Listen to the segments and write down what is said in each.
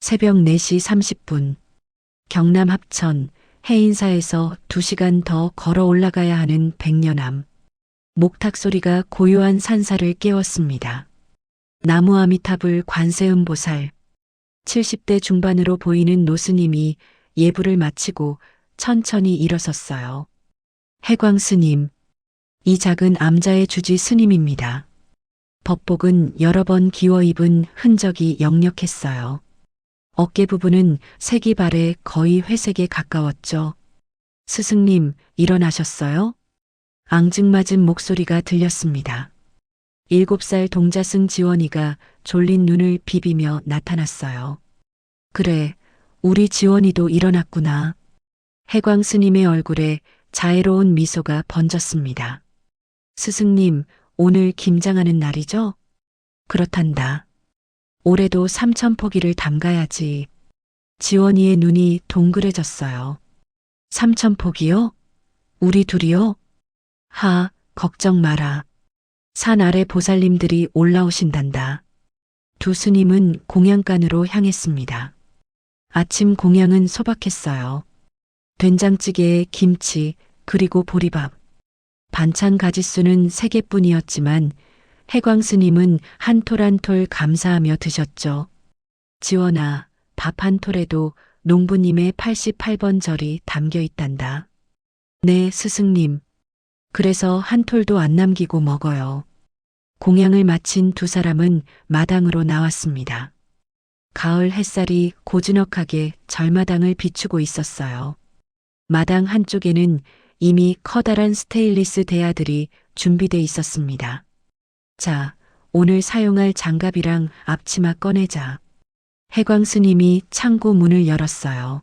새벽 4시 30분. 경남 합천 해인사에서 2시간 더 걸어 올라가야 하는 백년암. 목탁 소리가 고요한 산사를 깨웠습니다. 나무 아미탑을 관세음보살. 70대 중반으로 보이는 노스님이 예불을 마치고 천천히 일어섰어요. 해광 스님. 이 작은 암자의 주지 스님입니다. 법복은 여러 번 기워 입은 흔적이 역력했어요. 어깨 부분은 색이 바래 거의 회색에 가까웠죠. 스승님, 일어나셨어요? 앙증맞은 목소리가 들렸습니다. 7살 동자승 지원이가 졸린 눈을 비비며 나타났어요. 그래, 우리 지원이도 일어났구나. 해광 스님의 얼굴에 자애로운 미소가 번졌습니다. 스승님, 오늘 김장하는 날이죠? 그렇단다. 올해도 3,000포기를 담가야지. 지원이의 눈이 동그래졌어요. 3,000포기요? 우리 둘이요? 하, 걱정 마라. 산 아래 보살님들이 올라오신단다. 두 스님은 공양간으로 향했습니다. 아침 공양은 소박했어요. 된장찌개에 김치, 그리고 보리밥. 반찬 가짓수는 3개뿐이었지만 해광 스님은 한 톨 한 톨 감사하며 드셨죠. 지원아, 밥 한 톨에도 농부님의 88번 절이 담겨 있단다. 네, 스승님. 그래서 한 톨도 안 남기고 먹어요. 공양을 마친 두 사람은 마당으로 나왔습니다. 가을 햇살이 고즈넉하게 절마당을 비추고 있었어요. 마당 한쪽에는 이미 커다란 스테인리스 대야들이 준비돼 있었습니다. 자, 오늘 사용할 장갑이랑 앞치마 꺼내자. 해광 스님이 창고 문을 열었어요.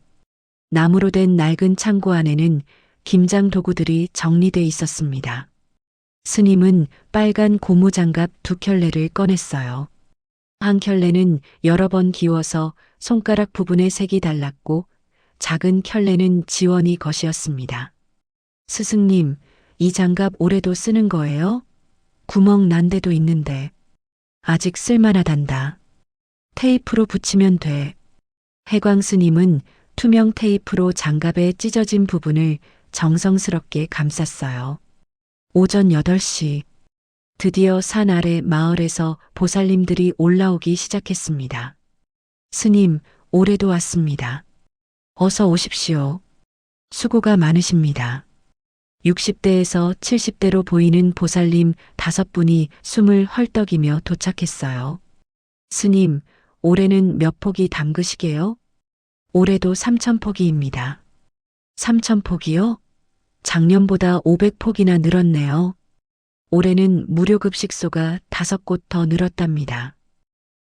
나무로 된 낡은 창고 안에는 김장 도구들이 정리돼 있었습니다. 스님은 빨간 고무 장갑 2켤레를 꺼냈어요. 한 켤레는 여러 번 기워서 손가락 부분에 색이 달랐고 작은 켤레는 지원이 것이었습니다. 스승님, 이 장갑 올해도 쓰는 거예요? 구멍 난 데도 있는데. 아직 쓸만하단다. 테이프로 붙이면 돼. 해광 스님은 투명 테이프로 장갑의 찢어진 부분을 정성스럽게 감쌌어요. 오전 8시. 드디어 산 아래 마을에서 보살님들이 올라오기 시작했습니다. 스님, 올해도 왔습니다. 어서 오십시오. 수고가 많으십니다. 60대에서 70대로 보이는 보살님 5분이 숨을 헐떡이며 도착했어요. 스님, 올해는 몇 포기 담그시게요? 올해도 3,000포기입니다. 3,000포기요? 작년보다 500포기나 늘었네요. 올해는 무료급식소가 5곳 더 늘었답니다.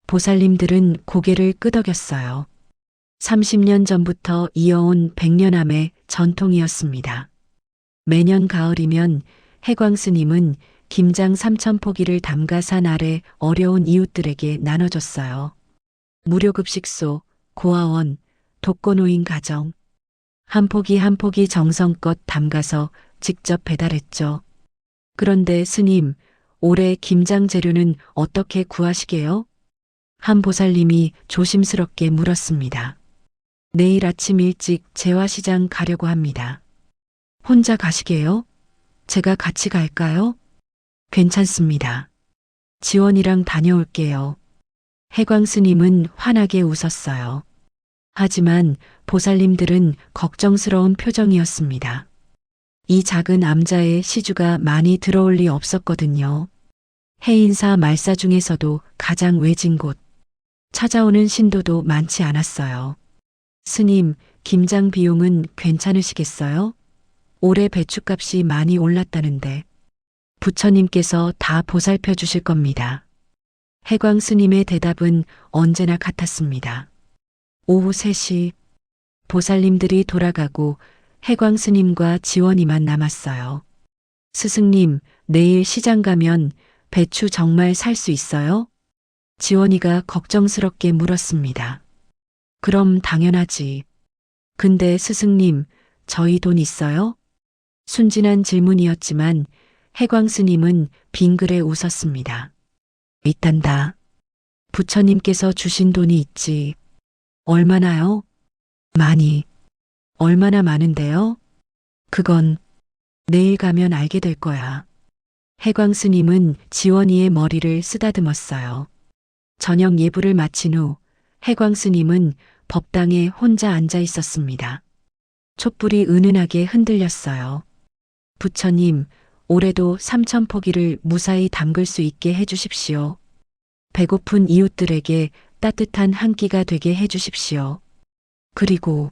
보살님들은 고개를 끄덕였어요. 30년 전부터 이어온 백년암의 전통이었습니다. 매년 가을이면 해광 스님은 김장 3,000포기를 담가 산 아래 어려운 이웃들에게 나눠줬어요. 무료급식소, 고아원, 독거노인 가정. 한 포기 한 포기 정성껏 담가서 직접 배달했죠. 그런데 스님, 올해 김장 재료는 어떻게 구하시게요? 한 보살님이 조심스럽게 물었습니다. 내일 아침 일찍 재화시장 가려고 합니다. 혼자 가시게요? 제가 같이 갈까요? 괜찮습니다. 지원이랑 다녀올게요. 해광 스님은 환하게 웃었어요. 하지만 보살님들은 걱정스러운 표정이었습니다. 이 작은 암자에 시주가 많이 들어올 리 없었거든요. 해인사 말사 중에서도 가장 외진 곳. 찾아오는 신도도 많지 않았어요. 스님, 김장 비용은 괜찮으시겠어요? 올해 배추값이 많이 올랐다는데 부처님께서 다 보살펴 주실 겁니다. 해광 스님의 대답은 언제나 같았습니다. 오후 3시 보살님들이 돌아가고 해광 스님과 지원이만 남았어요. 스승님, 내일 시장 가면 배추 정말 살 수 있어요? 지원이가 걱정스럽게 물었습니다. 그럼 당연하지. 근데 스승님, 저희 돈 있어요? 순진한 질문이었지만 해광 스님은 빙그레 웃었습니다. 있단다. 부처님께서 주신 돈이 있지. 얼마나요? 많이. 얼마나 많은데요? 그건 내일 가면 알게 될 거야. 해광 스님은 지원이의 머리를 쓰다듬었어요. 저녁 예불을 마친 후 해광 스님은 법당에 혼자 앉아 있었습니다. 촛불이 은은하게 흔들렸어요. 부처님, 올해도 삼천포기를 무사히 담글 수 있게 해주십시오. 배고픈 이웃들에게 따뜻한 한 끼가 되게 해주십시오. 그리고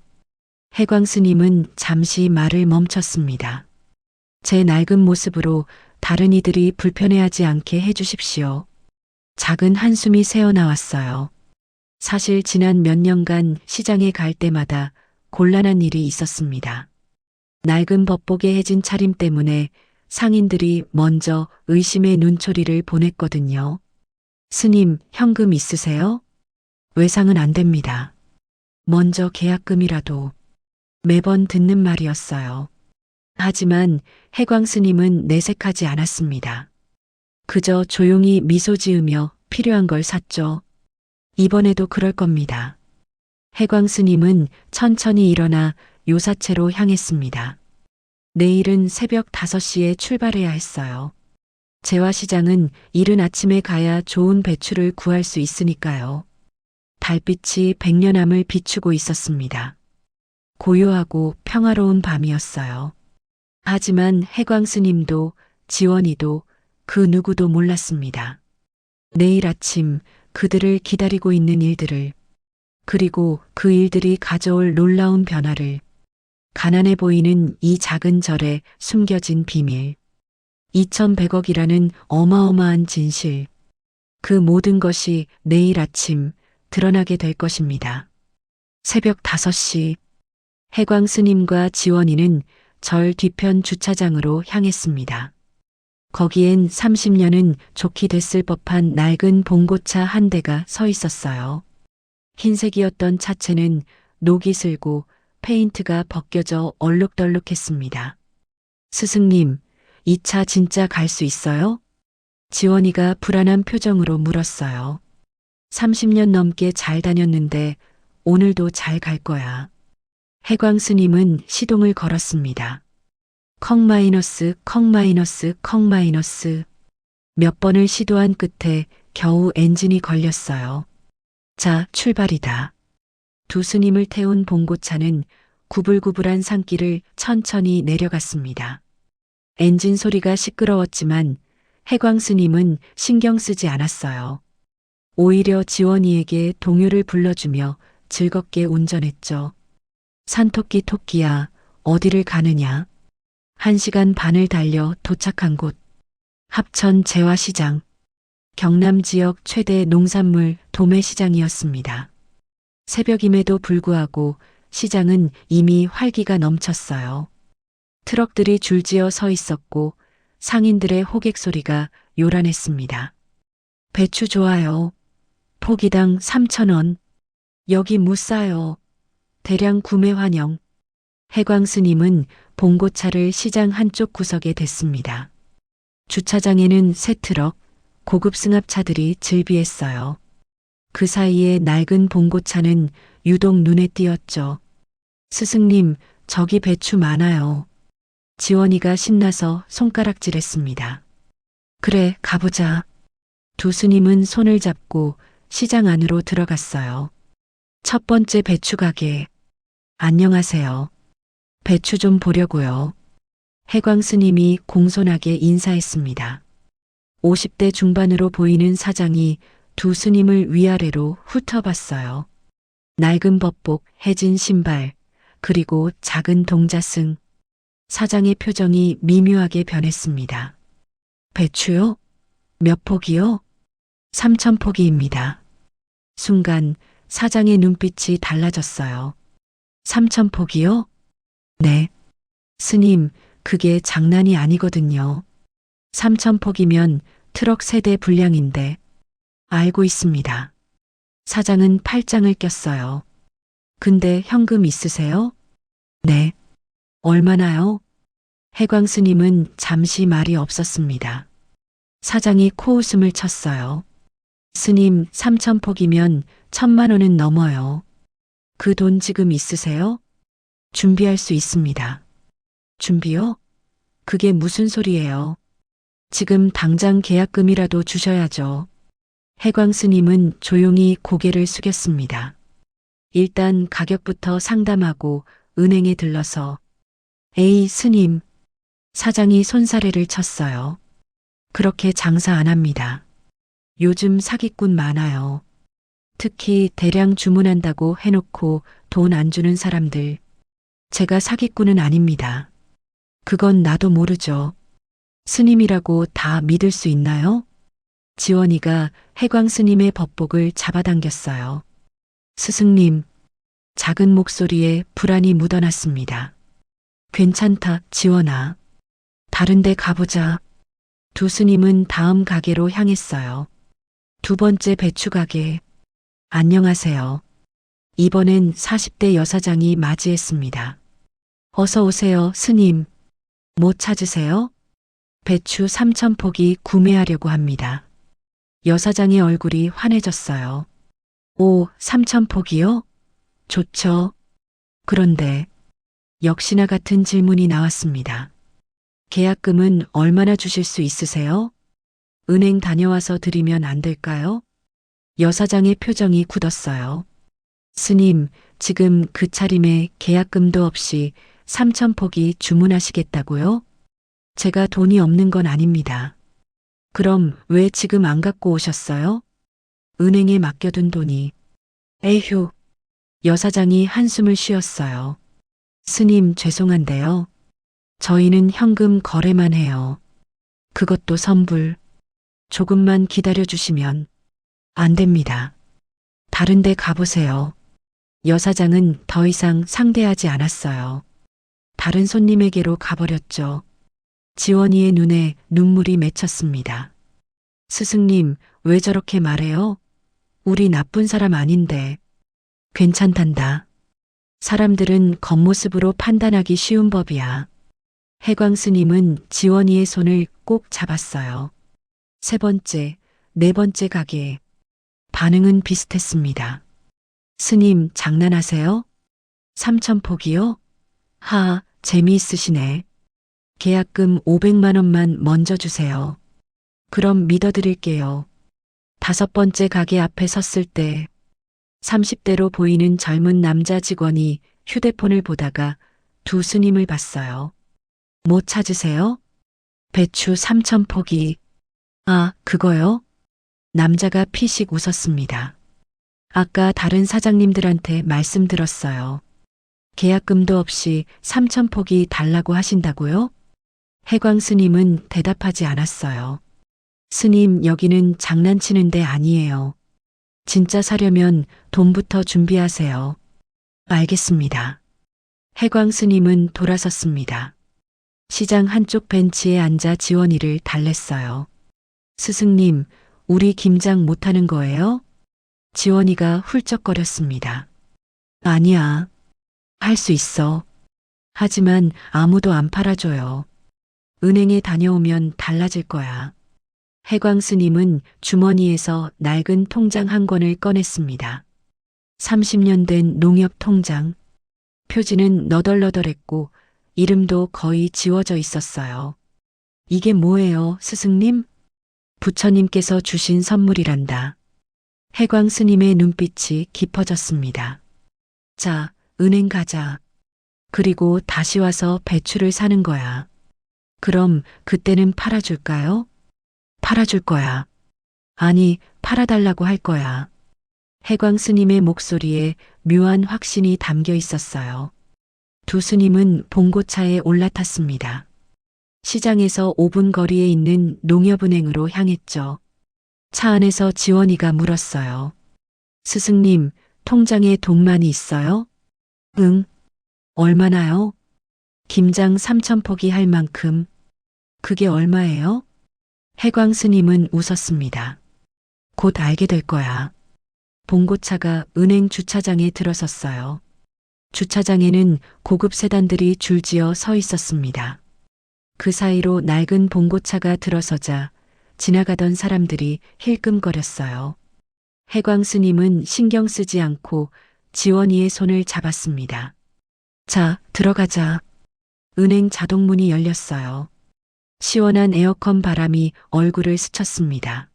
해광 스님은 잠시 말을 멈췄습니다. 제 낡은 모습으로 다른 이들이 불편해하지 않게 해주십시오. 작은 한숨이 새어나왔어요. 사실 지난 몇 년간 시장에 갈 때마다 곤란한 일이 있었습니다. 낡은 법복에 해진 차림 때문에 상인들이 먼저 의심의 눈초리를 보냈거든요. 스님, 현금 있으세요? 외상은 안 됩니다. 먼저 계약금이라도. 매번 듣는 말이었어요. 하지만 해광 스님은 내색하지 않았습니다. 그저 조용히 미소 지으며 필요한 걸 샀죠. 이번에도 그럴 겁니다. 해광 스님은 천천히 일어나 요사체로 향했습니다. 내일은 새벽 5시에 출발해야 했어요. 재화시장은 이른 아침에 가야 좋은 배추를 구할 수 있으니까요. 달빛이 백년암을 비추고 있었습니다. 고요하고 평화로운 밤이었어요. 하지만 해광 스님도 지원이도 그 누구도 몰랐습니다. 내일 아침 그들을 기다리고 있는 일들을, 그리고 그 일들이 가져올 놀라운 변화를, 가난해 보이는 이 작은 절에 숨겨진 비밀, 2100억이라는 어마어마한 진실, 그 모든 것이 내일 아침 드러나게 될 것입니다. 새벽 5시, 해광 스님과 지원이는 절 뒤편 주차장으로 향했습니다. 거기엔 30년은 좋게 됐을 법한 낡은 봉고차 한 대가 서 있었어요. 흰색이었던 차체는 녹이 슬고 페인트가 벗겨져 얼룩덜룩했습니다. 스승님, 이 차 진짜 갈 수 있어요? 지원이가 불안한 표정으로 물었어요. 30년 넘게 잘 다녔는데 오늘도 잘 갈 거야. 해광 스님은 시동을 걸었습니다. 컥 마이너스, 컥 마이너스, 컥 마이너스. 몇 번을 시도한 끝에 겨우 엔진이 걸렸어요. 자, 출발이다. 두 스님을 태운 봉고차는 구불구불한 산길을 천천히 내려갔습니다. 엔진 소리가 시끄러웠지만 해광 스님은 신경 쓰지 않았어요. 오히려 지원이에게 동요를 불러주며 즐겁게 운전했죠. 산토끼 토끼야, 어디를 가느냐? 1시간 반을 달려 도착한 곳. 합천 재화시장. 경남 지역 최대 농산물 도매시장이었습니다. 새벽임에도 불구하고 시장은 이미 활기가 넘쳤어요. 트럭들이 줄지어 서 있었고 상인들의 호객 소리가 요란했습니다. 배추 좋아요. 포기당 3,000원. 여기 무 싸요. 대량 구매 환영. 해광 스님은 봉고차를 시장 한쪽 구석에 댔습니다. 주차장에는 새 트럭, 고급 승합차들이 즐비했어요. 그 사이에 낡은 봉고차는 유독 눈에 띄었죠. 스승님, 저기 배추 많아요. 지원이가 신나서 손가락질했습니다. 그래, 가보자. 두 스님은 손을 잡고 시장 안으로 들어갔어요. 첫 번째 배추 가게. 안녕하세요. 배추 좀 보려고요. 해광 스님이 공손하게 인사했습니다. 50대 중반으로 보이는 사장이 두 스님을 위아래로 훑어봤어요. 낡은 법복, 해진 신발, 그리고 작은 동자승. 사장의 표정이 미묘하게 변했습니다. 배추요? 몇 포기요? 3,000포기입니다. 순간 사장의 눈빛이 달라졌어요. 3,000포기요? 네. 스님, 그게 장난이 아니거든요. 3,000포기면 트럭 세대 분량인데. 알고 있습니다. 사장은 팔짱을 꼈어요. 근데 현금 있으세요? 네. 얼마나요? 해광 스님은 잠시 말이 없었습니다. 사장이 코웃음을 쳤어요. 스님, 3,000포기면 1,000만 원은 넘어요. 그 돈 지금 있으세요? 준비할 수 있습니다. 준비요? 그게 무슨 소리예요? 지금 당장 계약금이라도 주셔야죠. 해광 스님은 조용히 고개를 숙였습니다. 일단 가격부터 상담하고 은행에 들러서 에이 스님, 사장이 손사래를 쳤어요. 그렇게 장사 안 합니다. 요즘 사기꾼 많아요. 특히 대량 주문한다고 해놓고 돈 안 주는 사람들. 제가 사기꾼은 아닙니다. 그건 나도 모르죠. 스님이라고 다 믿을 수 있나요? 지원이가 해광 스님의 법복을 잡아당겼어요. 스승님, 작은 목소리에 불안이 묻어났습니다. 괜찮다, 지원아. 다른 데 가보자. 두 스님은 다음 가게로 향했어요. 두 번째 배추 가게. 안녕하세요. 이번엔 40대 여사장이 맞이했습니다. 어서 오세요, 스님. 뭐 찾으세요? 배추 3,000포기 구매하려고 합니다. 여사장의 얼굴이 환해졌어요. 오, 3,000포기요? 좋죠. 그런데 역시나 같은 질문이 나왔습니다. 계약금은 얼마나 주실 수 있으세요? 은행 다녀와서 드리면 안 될까요? 여사장의 표정이 굳었어요. 스님, 지금 그 차림에 계약금도 없이 3,000포기 주문하시겠다고요? 제가 돈이 없는 건 아닙니다. 그럼 왜 지금 안 갖고 오셨어요? 은행에 맡겨둔 돈이. 에휴. 여사장이 한숨을 쉬었어요. 스님, 죄송한데요. 저희는 현금 거래만 해요. 그것도 선불. 조금만 기다려 주시면. 안 됩니다. 다른 데 가보세요. 여사장은 더 이상 상대하지 않았어요. 다른 손님에게로 가버렸죠. 지원이의 눈에 눈물이 맺혔습니다. 스승님, 왜 저렇게 말해요? 우리 나쁜 사람 아닌데. 괜찮단다. 사람들은 겉모습으로 판단하기 쉬운 법이야. 해광 스님은 지원이의 손을 꼭 잡았어요. 세 번째, 네 번째 가게. 반응은 비슷했습니다. 스님, 장난하세요? 3,000포기요? 하, 재미있으시네. 계약금 500만 원만 먼저 주세요. 그럼 믿어드릴게요. 다섯 번째 가게 앞에 섰을 때 30대로 보이는 젊은 남자 직원이 휴대폰을 보다가 두 스님을 봤어요. 뭐 찾으세요? 배추 3,000포기. 아, 그거요? 남자가 피식 웃었습니다. 아까 다른 사장님들한테 말씀드렸어요. 계약금도 없이 3,000포기 달라고 하신다고요? 해광 스님은 대답하지 않았어요. 스님, 여기는 장난치는 데 아니에요. 진짜 사려면 돈부터 준비하세요. 알겠습니다. 해광 스님은 돌아섰습니다. 시장 한쪽 벤치에 앉아 지원이를 달랬어요. 스승님, 우리 김장 못하는 거예요? 지원이가 훌쩍거렸습니다. 아니야. 할 수 있어. 하지만 아무도 안 팔아줘요. 은행에 다녀오면 달라질 거야. 해광 스님은 주머니에서 낡은 통장 한 권을 꺼냈습니다. 30년 된 농협 통장. 표지는 너덜너덜했고 이름도 거의 지워져 있었어요. 이게 뭐예요, 스승님? 부처님께서 주신 선물이란다. 해광 스님의 눈빛이 깊어졌습니다. 자, 은행 가자. 그리고 다시 와서 배추를 사는 거야. 그럼 그때는 팔아줄까요? 팔아줄 거야. 아니, 팔아달라고 할 거야. 해광 스님의 목소리에 묘한 확신이 담겨 있었어요. 두 스님은 봉고차에 올라탔습니다. 시장에서 5분 거리에 있는 농협은행으로 향했죠. 차 안에서 지원이가 물었어요. 스승님, 통장에 돈 많이 있어요? 응. 얼마나요? 김장 3,000포기 할 만큼. 그게 얼마예요? 해광 스님은 웃었습니다. 곧 알게 될 거야. 봉고차가 은행 주차장에 들어섰어요. 주차장에는 고급 세단들이 줄지어 서 있었습니다. 그 사이로 낡은 봉고차가 들어서자 지나가던 사람들이 힐끔거렸어요. 해광 스님은 신경 쓰지 않고 지원이의 손을 잡았습니다. 자, 들어가자. 은행 자동문이 열렸어요. 시원한 에어컨 바람이 얼굴을 스쳤습니다.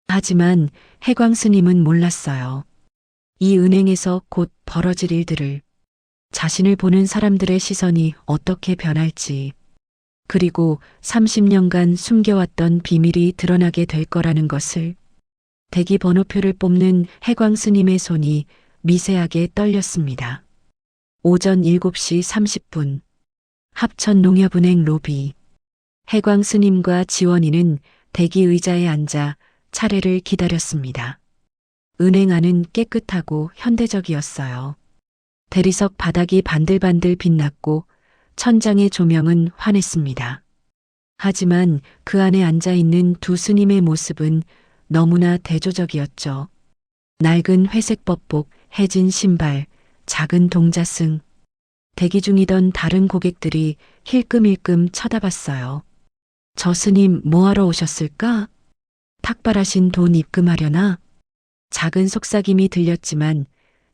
하지만 해광 스님은 몰랐어요. 이 은행에서 곧 벌어질 일들을, 자신을 보는 사람들의 시선이 어떻게 변할지, 그리고 30년간 숨겨왔던 비밀이 드러나게 될 거라는 것을. 대기 번호표를 뽑는 해광 스님의 손이 미세하게 떨렸습니다. 오전 7시 30분 합천농협은행 로비. 해광 스님과 지원이는 대기 의자에 앉아 차례를 기다렸습니다. 은행 안은 깨끗하고 현대적이었어요. 대리석 바닥이 반들반들 빛났고 천장의 조명은 환했습니다. 하지만 그 안에 앉아있는 두 스님의 모습은 너무나 대조적이었죠. 낡은 회색 법복, 해진 신발, 작은 동자승. 대기 중이던 다른 고객들이 힐끔힐끔 쳐다봤어요. 저 스님 뭐하러 오셨을까? 탁발하신 돈 입금하려나? 작은 속삭임이 들렸지만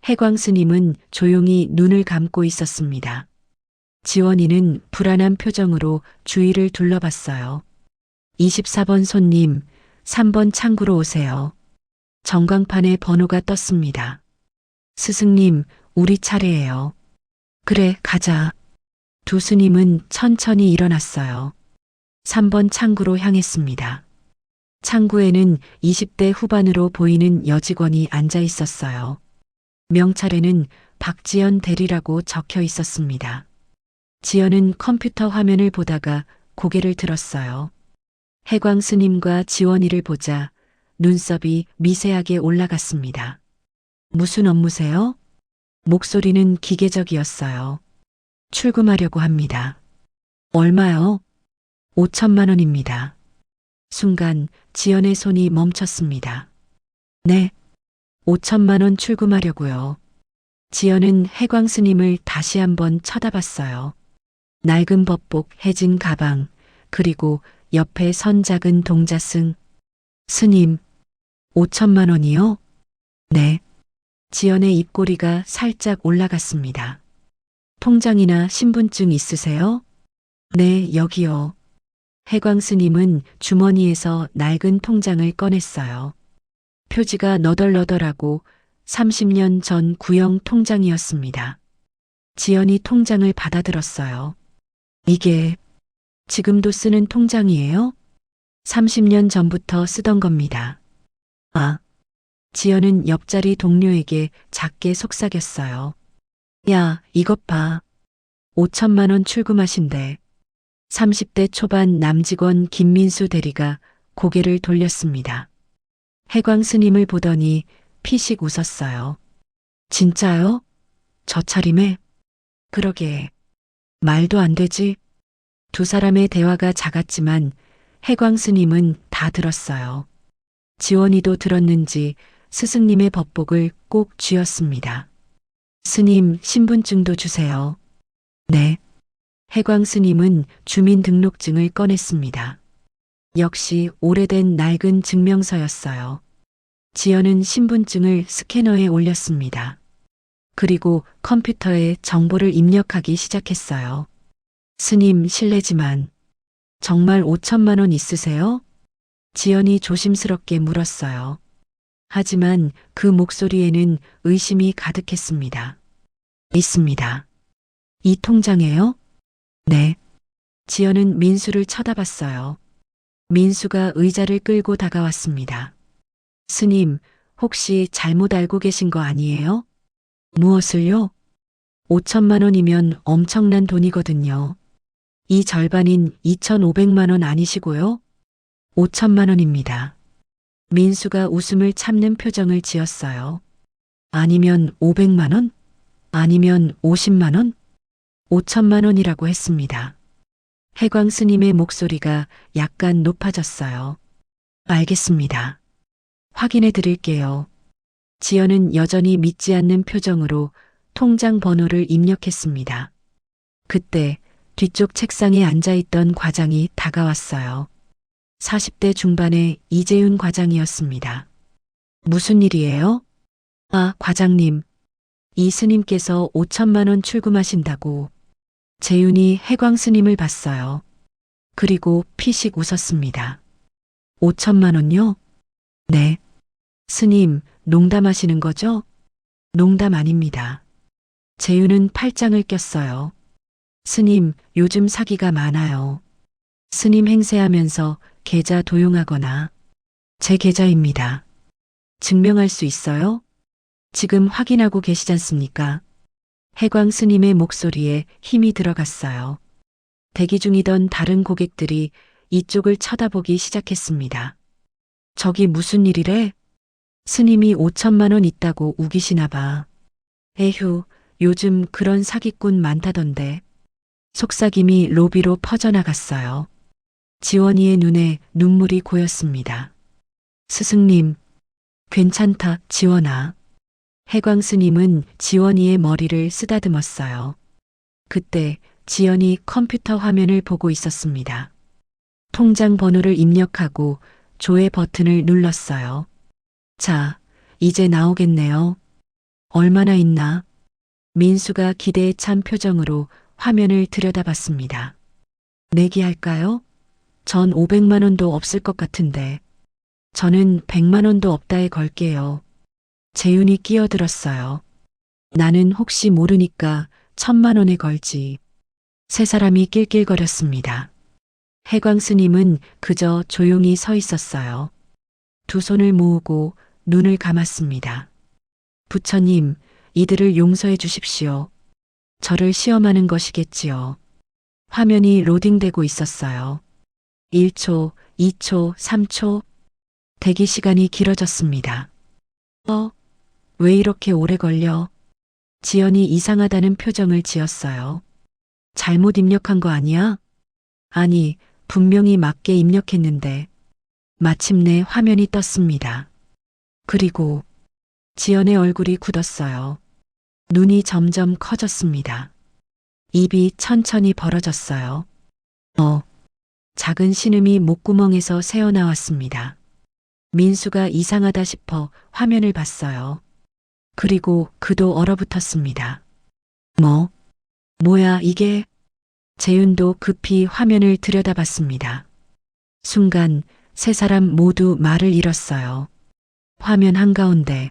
해광 스님은 조용히 눈을 감고 있었습니다. 지원이는 불안한 표정으로 주위를 둘러봤어요. 24번 손님, 3번 창구로 오세요. 전광판에 번호가 떴습니다. 스승님, 우리 차례예요. 그래, 가자. 두 스님은 천천히 일어났어요. 3번 창구로 향했습니다. 창구에는 20대 후반으로 보이는 여직원이 앉아 있었어요. 명찰에는 박지연 대리라고 적혀 있었습니다. 지연은 컴퓨터 화면을 보다가 고개를 들었어요. 해광 스님과 지원이를 보자 눈썹이 미세하게 올라갔습니다. 무슨 업무세요? 목소리는 기계적이었어요. 출금하려고 합니다. 얼마요? 5천만 원입니다. 순간 지연의 손이 멈췄습니다. 네, 5천만 원 출금하려고요. 지연은 해광 스님을 다시 한번 쳐다봤어요. 낡은 법복, 해진 가방, 그리고 옆에 선 작은 동자승. 스님, 5천만 원이요? 네. 지연의 입꼬리가 살짝 올라갔습니다. 통장이나 신분증 있으세요? 네, 여기요. 해광 스님은 주머니에서 낡은 통장을 꺼냈어요. 표지가 너덜너덜하고 30년 전 구형 통장이었습니다. 지연이 통장을 받아들었어요. 이게 지금도 쓰는 통장이에요? 30년 전부터 쓰던 겁니다. 아, 지연은 옆자리 동료에게 작게 속삭였어요. 야, 이것 봐. 5천만 원 출금하신대. 30대 초반 남직원 김민수 대리가 고개를 돌렸습니다. 해광 스님을 보더니 피식 웃었어요. 진짜요? 저 차림에? 그러게. 말도 안 되지. 두 사람의 대화가 작았지만 해광 스님은 다 들었어요. 지원이도 들었는지 스승님의 법복을 꼭 쥐었습니다. 스님, 신분증도 주세요. 네. 해광 스님은 주민등록증을 꺼냈습니다. 역시 오래된 낡은 증명서였어요. 지연은 신분증을 스캐너에 올렸습니다. 그리고 컴퓨터에 정보를 입력하기 시작했어요. 스님, 실례지만 정말 5천만 원 있으세요? 지연이 조심스럽게 물었어요. 하지만 그 목소리에는 의심이 가득했습니다. 있습니다. 이 통장에요? 네. 지연은 민수를 쳐다봤어요. 민수가 의자를 끌고 다가왔습니다. 스님, 혹시 잘못 알고 계신 거 아니에요? 무엇을요? 5천만 원이면 엄청난 돈이거든요. 이 절반인 2,500만 원 아니시고요? 5천만 원입니다. 민수가 웃음을 참는 표정을 지었어요. 아니면 500만 원? 아니면 50만 원? 5천만 원이라고 했습니다. 해광 스님의 목소리가 약간 높아졌어요. 알겠습니다. 확인해 드릴게요. 지연은 여전히 믿지 않는 표정으로 통장 번호를 입력했습니다. 그때 뒤쪽 책상에 앉아있던 과장이 다가왔어요. 40대 중반의 이재윤 과장이었습니다. 무슨 일이에요? 아, 과장님. 이 스님께서 5천만 원 출금하신다고. 재윤이 해광 스님을 봤어요. 그리고 피식 웃었습니다. 5천만 원요? 네. 스님, 농담하시는 거죠? 농담 아닙니다. 재윤은 팔짱을 꼈어요. 스님, 요즘 사기가 많아요. 스님 행세하면서 계좌 도용하거나. 제 계좌입니다. 증명할 수 있어요? 지금 확인하고 계시잖습니까? 해광 스님의 목소리에 힘이 들어갔어요. 대기 중이던 다른 고객들이 이쪽을 쳐다보기 시작했습니다. 저기 무슨 일이래? 스님이 5천만 원 있다고 우기시나 봐. 에휴, 요즘 그런 사기꾼 많다던데. 속삭임이 로비로 퍼져나갔어요. 지원이의 눈에 눈물이 고였습니다. 스승님, 괜찮다, 지원아. 해광 스님은 지원이의 머리를 쓰다듬었어요. 그때 지연이 컴퓨터 화면을 보고 있었습니다. 통장 번호를 입력하고 조회 버튼을 눌렀어요. 자, 이제 나오겠네요. 얼마나 있나? 민수가 기대에 찬 표정으로 화면을 들여다봤습니다. 내기할까요? 전 500만 원도 없을 것 같은데. 저는 100만 원도 없다에 걸게요. 재윤이 끼어들었어요. 나는 혹시 모르니까 1000만 원에 걸지. 세 사람이 낄낄거렸습니다. 해광 스님은 그저 조용히 서 있었어요. 두 손을 모으고 눈을 감았습니다. 부처님, 이들을 용서해 주십시오. 저를 시험하는 것이겠지요. 화면이 로딩되고 있었어요. 1초, 2초, 3초. 대기 시간이 길어졌습니다. 왜 이렇게 오래 걸려? 지연이 이상하다는 표정을 지었어요. 잘못 입력한 거 아니야? 아니, 분명히 맞게 입력했는데. 마침내 화면이 떴습니다. 그리고 지연의 얼굴이 굳었어요. 눈이 점점 커졌습니다. 입이 천천히 벌어졌어요. 작은 신음이 목구멍에서 새어나왔습니다. 민수가 이상하다 싶어 화면을 봤어요. 그리고 그도 얼어붙었습니다. 뭐야 이게? 재윤도 급히 화면을 들여다봤습니다. 순간 세 사람 모두 말을 잃었어요. 화면 한가운데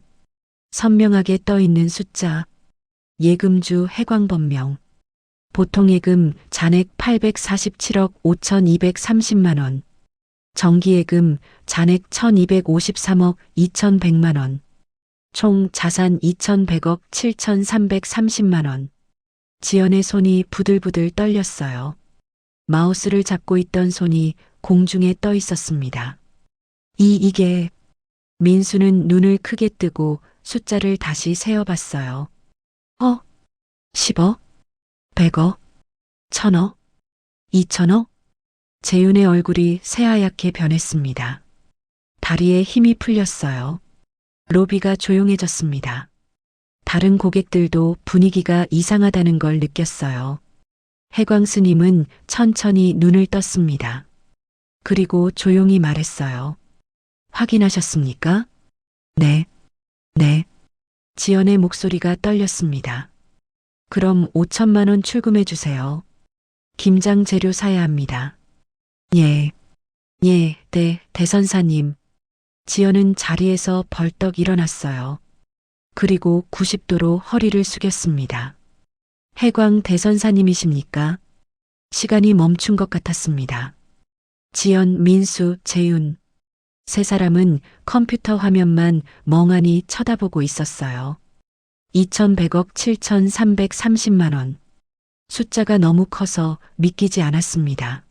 선명하게 떠 있는 숫자, 예금주 해광범명, 보통예금 잔액 847억 5230만 원, 정기예금 잔액 1253억 2100만 원, 총 자산 2100억 7330만 원. 지연의 손이 부들부들 떨렸어요. 마우스를 잡고 있던 손이 공중에 떠 있었습니다. 이게... 민수는 눈을 크게 뜨고 숫자를 다시 세어봤어요. 10억? 100억? 1000억? 2000억? 재윤의 얼굴이 새하얗게 변했습니다. 다리에 힘이 풀렸어요. 로비가 조용해졌습니다. 다른 고객들도 분위기가 이상하다는 걸 느꼈어요. 해광 스님은 천천히 눈을 떴습니다. 그리고 조용히 말했어요. 확인하셨습니까? 네. 지연의 목소리가 떨렸습니다. 그럼 5천만 원 출금해 주세요. 김장 재료 사야 합니다. 네, 대선사님. 지연은 자리에서 벌떡 일어났어요. 그리고 90도로 허리를 숙였습니다. 해광 대선사님이십니까? 시간이 멈춘 것 같았습니다. 지연, 민수, 재윤. 세 사람은 컴퓨터 화면만 멍하니 쳐다보고 있었어요. 2100억 7330만 원. 숫자가 너무 커서 믿기지 않았습니다.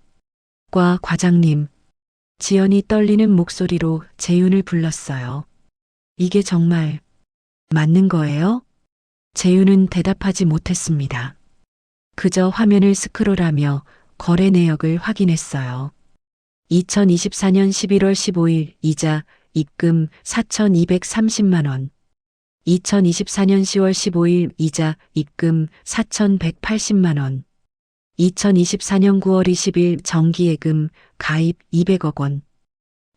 과 과장님. 지연이 떨리는 목소리로 재윤을 불렀어요. 이게 정말 맞는 거예요? 재윤은 대답하지 못했습니다. 그저 화면을 스크롤하며 거래 내역을 확인했어요. 2024년 11월 15일 이자 입금 4,230만 원. 2024년 10월 15일 이자 입금 4,180만 원. 2024년 9월 20일 정기예금 가입 200억 원.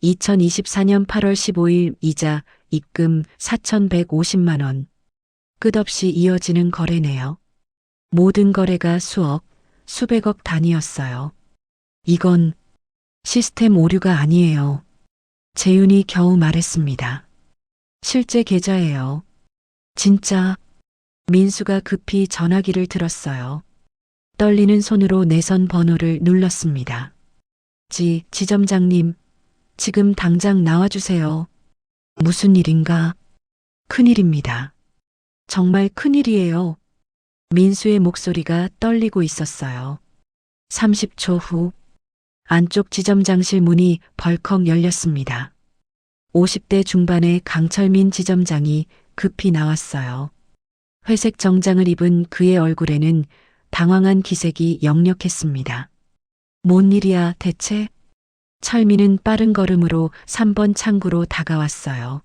2024년 8월 15일 이자 입금 4,150만 원. 끝없이 이어지는 거래네요. 모든 거래가 수억, 수백억 단위였어요. 이건 시스템 오류가 아니에요. 재윤이 겨우 말했습니다. 실제 계좌예요. 진짜. 민수가 급히 전화기를 들었어요. 떨리는 손으로 내선 번호를 눌렀습니다. 지점장님, 지금 당장 나와주세요. 무슨 일인가? 큰일입니다. 정말 큰일이에요. 민수의 목소리가 떨리고 있었어요. 30초 후, 안쪽 지점장실 문이 벌컥 열렸습니다. 50대 중반의 강철민 지점장이 급히 나왔어요. 회색 정장을 입은 그의 얼굴에는 당황한 기색이 역력했습니다. 뭔 일이야 대체? 철민은 빠른 걸음으로 3번 창구로 다가왔어요.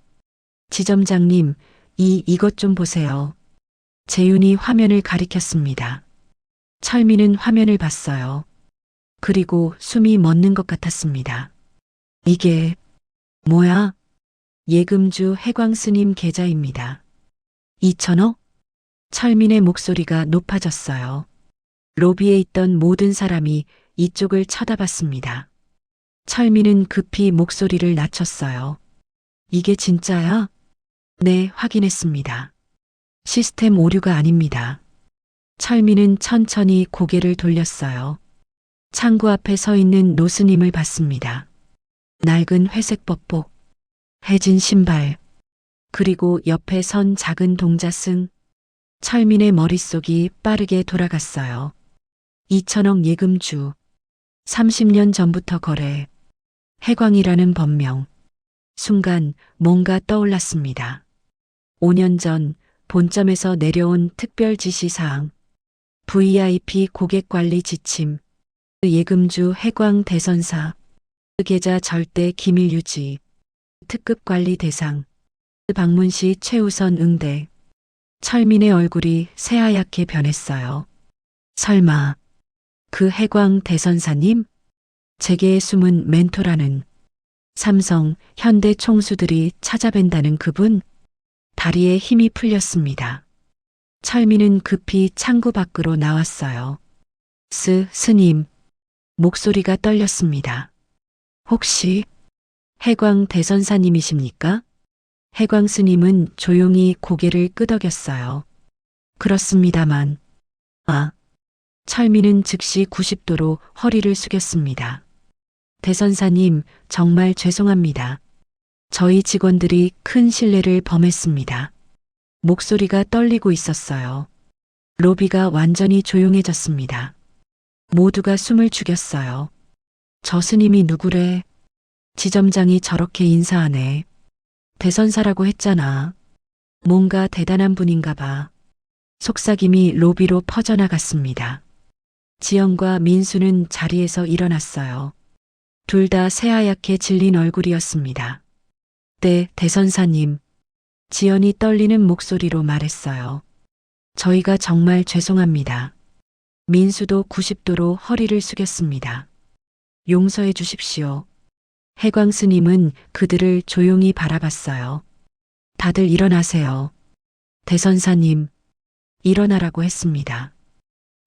지점장님, 이것 좀 보세요. 재윤이 화면을 가리켰습니다. 철민은 화면을 봤어요. 그리고 숨이 멎는 것 같았습니다. 이게 뭐야? 예금주 해광스님 계좌입니다. 2천억? 철민의 목소리가 높아졌어요. 로비에 있던 모든 사람이 이쪽을 쳐다봤습니다. 철민은 급히 목소리를 낮췄어요. 이게 진짜야? 네, 확인했습니다. 시스템 오류가 아닙니다. 철민은 천천히 고개를 돌렸어요. 창구 앞에 서 있는 노스님을 봤습니다. 낡은 회색 법복, 해진 신발, 그리고 옆에 선 작은 동자승. 철민의 머릿속이 빠르게 돌아갔어요. 2천억 예금주, 30년 전부터 거래, 해광이라는 법명. 순간 뭔가 떠올랐습니다. 5년 전 본점에서 내려온 특별 지시사항, VIP 고객관리 지침, 예금주 해광 대선사, 계좌 절대 기밀 유지, 특급 관리 대상, 방문 시 최우선 응대. 철민의 얼굴이 새하얗게 변했어요. 설마 그 해광 대선사님? 재계의 숨은 멘토라는, 삼성, 현대 총수들이 찾아뵌다는 그분? 다리에 힘이 풀렸습니다. 철민은 급히 창구 밖으로 나왔어요. 스님. 목소리가 떨렸습니다. 혹시 해광 대선사님이십니까? 해광 스님은 조용히 고개를 끄덕였어요. 그렇습니다만. 철민은 즉시 90도로 허리를 숙였습니다. 대선사님, 정말 죄송합니다. 저희 직원들이 큰 실례를 범했습니다. 목소리가 떨리고 있었어요. 로비가 완전히 조용해졌습니다. 모두가 숨을 죽였어요. 저 스님이 누구래? 지점장이 저렇게 인사하네. 대선사라고 했잖아. 뭔가 대단한 분인가 봐. 속삭임이 로비로 퍼져나갔습니다. 지연과 민수는 자리에서 일어났어요. 둘 다 새하얗게 질린 얼굴이었습니다. 네, 대선사님. 지연이 떨리는 목소리로 말했어요. 저희가 정말 죄송합니다. 민수도 90도로 허리를 숙였습니다. 용서해 주십시오. 해광 스님은 그들을 조용히 바라봤어요. 다들 일어나세요. 대선사님, 일어나라고 했습니다.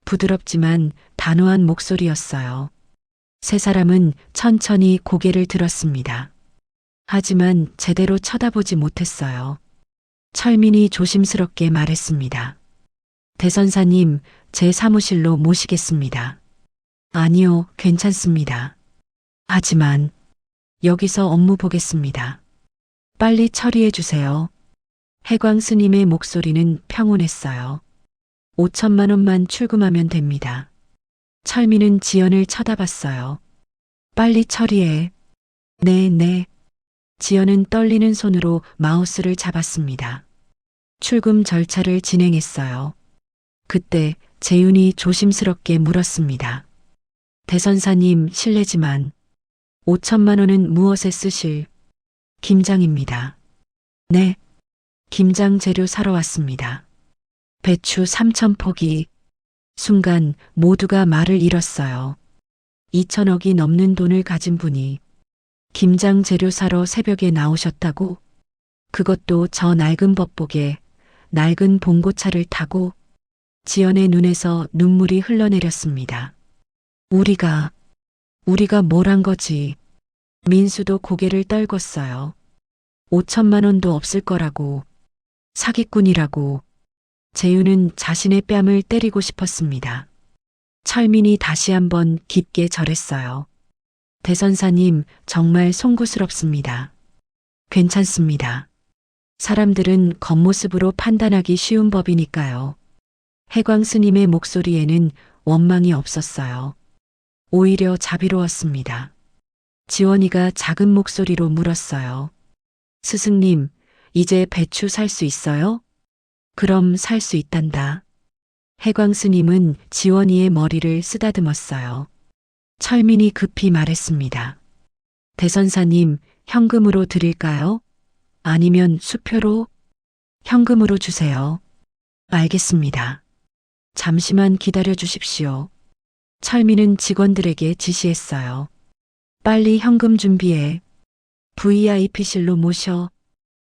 부드럽지만 단호한 목소리였어요. 세 사람은 천천히 고개를 들었습니다. 하지만 제대로 쳐다보지 못했어요. 철민이 조심스럽게 말했습니다. 대선사님, 제 사무실로 모시겠습니다. 아니요, 괜찮습니다. 하지만 여기서 업무 보겠습니다. 빨리 처리해 주세요. 해광 스님의 목소리는 평온했어요. 5천만 원만 출금하면 됩니다. 철민은 지연을 쳐다봤어요. 빨리 처리해. 네. 지연은 떨리는 손으로 마우스를 잡았습니다. 출금 절차를 진행했어요. 그때 재윤이 조심스럽게 물었습니다. 대선사님, 실례지만 5천만 원은 무엇에 쓰실? 김장입니다. 네. 김장 재료 사러 왔습니다. 배추 3,000포기. 순간 모두가 말을 잃었어요. 2천억이 넘는 돈을 가진 분이 김장 재료 사러 새벽에 나오셨다고? 그것도 저 낡은 법복에 낡은 봉고차를 타고 지연의 눈에서 눈물이 흘러내렸습니다. 우리가 뭘 한 거지? 민수도 고개를 떨궜어요. 5천만 원도 없을 거라고, 사기꾼이라고. 재윤은 자신의 뺨을 때리고 싶었습니다. 철민이 다시 한번 깊게 절했어요. 대선사님, 정말 송구스럽습니다. 괜찮습니다. 사람들은 겉모습으로 판단하기 쉬운 법이니까요. 해광 스님의 목소리에는 원망이 없었어요. 오히려 자비로웠습니다. 지원이가 작은 목소리로 물었어요. 스승님, 이제 배추 살 수 있어요? 그럼 살 수 있단다. 해광 스님은 지원이의 머리를 쓰다듬었어요. 철민이 급히 말했습니다. 대선사님, 현금으로 드릴까요? 아니면 수표로? 현금으로 주세요. 알겠습니다. 잠시만 기다려 주십시오. 철민은 직원들에게 지시했어요. 빨리 현금 준비해. VIP실로 모셔.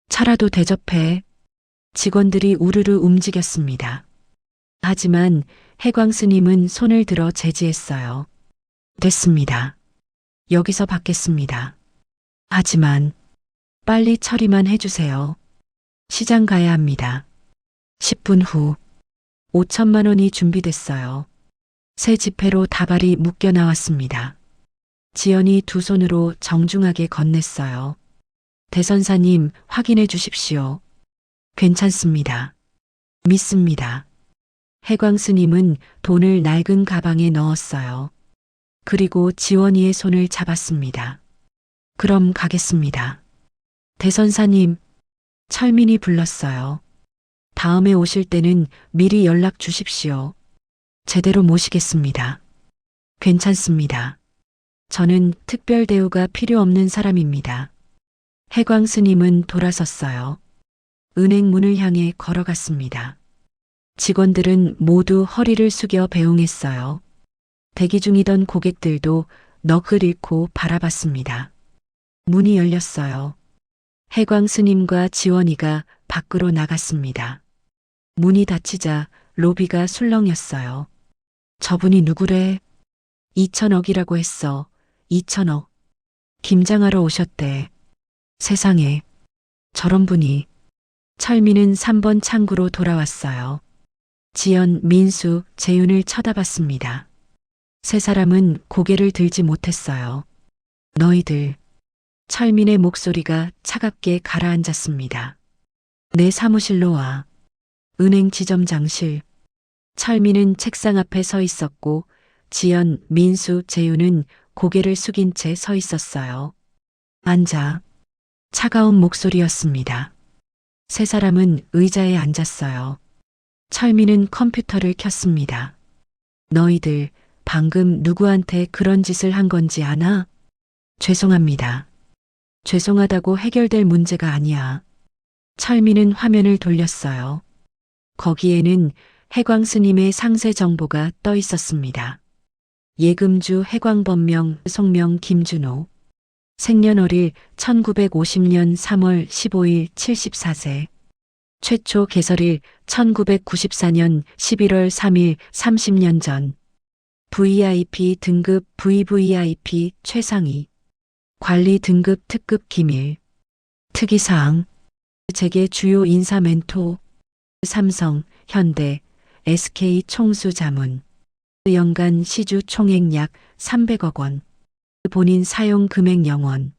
차라도 대접해. 직원들이 우르르 움직였습니다. 하지만 해광 스님은 손을 들어 제지했어요. 됐습니다. 여기서 받겠습니다. 하지만 빨리 처리만 해주세요. 시장 가야 합니다. 10분 후 5천만 원이 준비됐어요. 새 지폐로 다발이 묶여 나왔습니다. 지연이 두 손으로 정중하게 건넸어요. 대선사님, 확인해 주십시오. 괜찮습니다. 믿습니다. 해광 스님은 돈을 낡은 가방에 넣었어요. 그리고 지원이의 손을 잡았습니다. 그럼 가겠습니다. 대선사님, 철민이 불렀어요. 다음에 오실 때는 미리 연락 주십시오. 제대로 모시겠습니다. 괜찮습니다. 저는 특별 대우가 필요 없는 사람입니다. 해광 스님은 돌아섰어요. 은행 문을 향해 걸어갔습니다. 직원들은 모두 허리를 숙여 배웅했어요. 대기 중이던 고객들도 넋을 잃고 바라봤습니다. 문이 열렸어요. 해광 스님과 지원이가 밖으로 나갔습니다. 문이 닫히자 로비가 술렁였어요. 저분이 누구래? 2천억이라고 했어. 2천억. 김장하러 오셨대. 세상에. 저런 분이. 철민은 3번 창구로 돌아왔어요. 지연, 민수, 재윤을 쳐다봤습니다. 세 사람은 고개를 들지 못했어요. 너희들. 철민의 목소리가 차갑게 가라앉았습니다. 내 사무실로 와. 은행 지점장실. 철민은 책상 앞에 서 있었고 지연, 민수, 재윤은 고개를 숙인 채 서 있었어요. 앉아. 차가운 목소리였습니다. 세 사람은 의자에 앉았어요. 철민은 컴퓨터를 켰습니다. 너희들 방금 누구한테 그런 짓을 한 건지 아나? 죄송합니다. 죄송하다고 해결될 문제가 아니야. 철민은 화면을 돌렸어요. 거기에는 해광 스님의 상세 정보가 떠 있었습니다. 예금주 해광 법명 송명 김준호. 생년월일 1950년 3월 15일 74세. 최초 개설일 1994년 11월 3일 30년 전. VIP 등급 VVIP 최상위. 관리 등급 특급 기밀. 특이사항. 재계 주요 인사 멘토. 삼성, 현대, SK 총수 자문. 연간 시주 총액 약 300억 원. 본인 사용 금액 0원.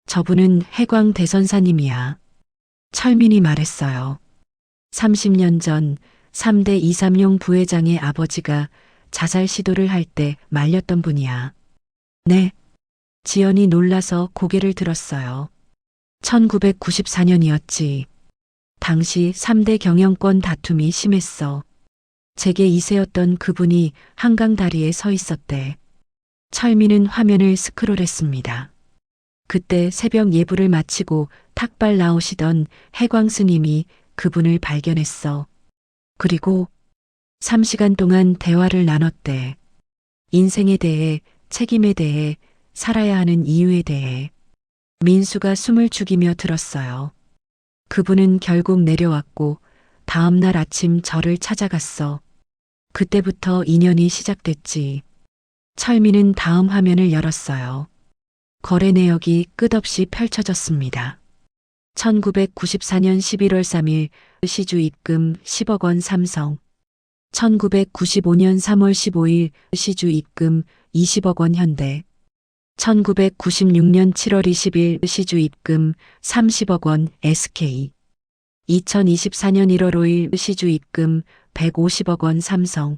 저분은 해광 대선사님이야. 철민이 말했어요. 30년 전 3대 이삼용 부회장의 아버지가 자살 시도를 할 때 말렸던 분이야. 네. 지연이 놀라서 고개를 들었어요. 1994년이었지. 당시 3대 경영권 다툼이 심했어. 재계 2세였던 그분이 한강 다리에 서 있었대. 철민은 화면을 스크롤했습니다. 그때 새벽 예불을 마치고 탁발 나오시던 해광 스님이 그분을 발견했어. 그리고 3시간 동안 대화를 나눴대. 인생에 대해, 책임에 대해, 살아야 하는 이유에 대해. 민수가 숨을 죽이며 들었어요. 그분은 결국 내려왔고 다음 날 아침 저를 찾아갔어. 그때부터 인연이 시작됐지. 철민은 다음 화면을 열었어요. 거래 내역이 끝없이 펼쳐졌습니다. 1994년 11월 3일 시주 입금 10억 원 삼성. 1995년 3월 15일 시주 입금 20억 원 현대. 1996년 7월 20일 시주 입금 30억 원 SK. 2024년 1월 5일 시주 입금 150억 원 삼성.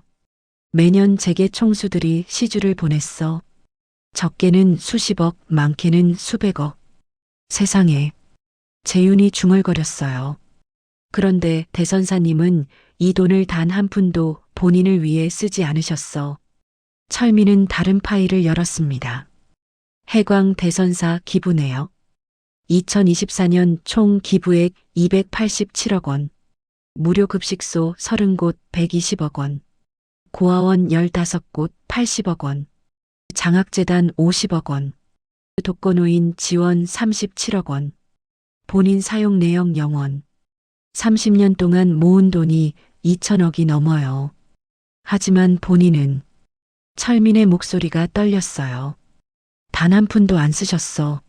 매년 재계 총수들이 시주를 보냈어. 적게는 수십억, 많게는 수백억. 세상에. 재윤이 중얼거렸어요. 그런데 대선사님은 이 돈을 단 한 푼도 본인을 위해 쓰지 않으셨어. 철민은 다른 파일을 열었습니다. 해광 대선사 기부 내역. 2024년 총 기부액 287억 원. 무료급식소 30곳 120억 원. 고아원 15곳 80억 원. 장학재단 50억 원. 독거노인 지원 37억 원. 본인 사용 내역 0원. 30년 동안 모은 돈이 2천억이 넘어요. 하지만 본인은 철민의 목소리가 떨렸어요. 단 한 푼도 안 쓰셨어.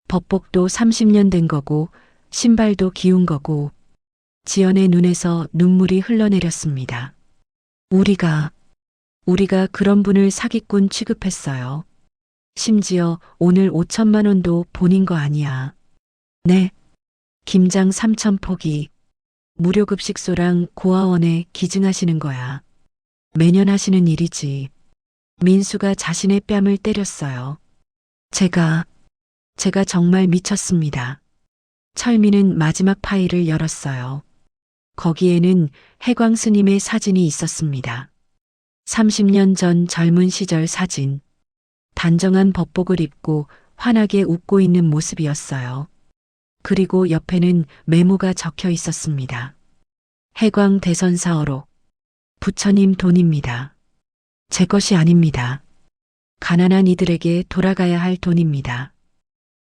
법복도 30년 된 거고 신발도 기운 거고. 지연의 눈에서 눈물이 흘러내렸습니다. 우리가 그런 분을 사기꾼 취급했어요. 심지어 오늘 5천만 원도 본인 거 아니야. 네. 김장 3천 포기. 무료급식소랑 고아원에 기증하시는 거야. 매년 하시는 일이지. 민수가 자신의 뺨을 때렸어요. 제가 정말 미쳤습니다. 철민은 마지막 파일을 열었어요. 거기에는 해광 스님의 사진이 있었습니다. 30년 전 젊은 시절 사진. 단정한 법복을 입고 환하게 웃고 있는 모습이었어요. 그리고 옆에는 메모가 적혀 있었습니다. 해광 대선사어록. 부처님 돈입니다. 제 것이 아닙니다. 가난한 이들에게 돌아가야 할 돈입니다.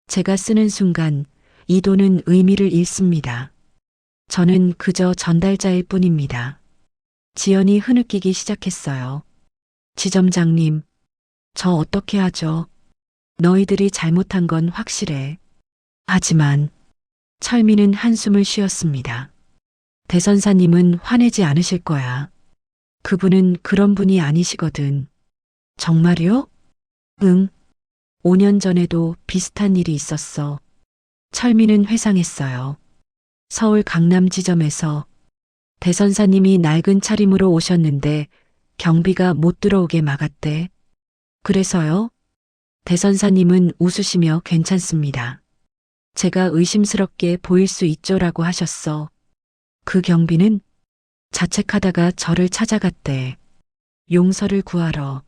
제가 쓰는 순간 이 돈은 의미를 잃습니다. 저는 그저 전달자일 뿐입니다. 지연이 흐느끼기 시작했어요. 지점장님, 저 어떻게 하죠? 너희들이 잘못한 건 확실해. 하지만 철민은 한숨을 쉬었습니다. 대선사님은 화내지 않으실 거야. 그분은 그런 분이 아니시거든. 정말요? 응. 5년 전에도 비슷한 일이 있었어. 철민은 회상했어요. 서울 강남 지점에서 대선사님이 낡은 차림으로 오셨는데 경비가 못 들어오게 막았대. 그래서요? 대선사님은 웃으시며 괜찮습니다. 제가 의심스럽게 보일 수 있죠라고 하셨어. 그 경비는 자책하다가 저를 찾아갔대. 용서를 구하러.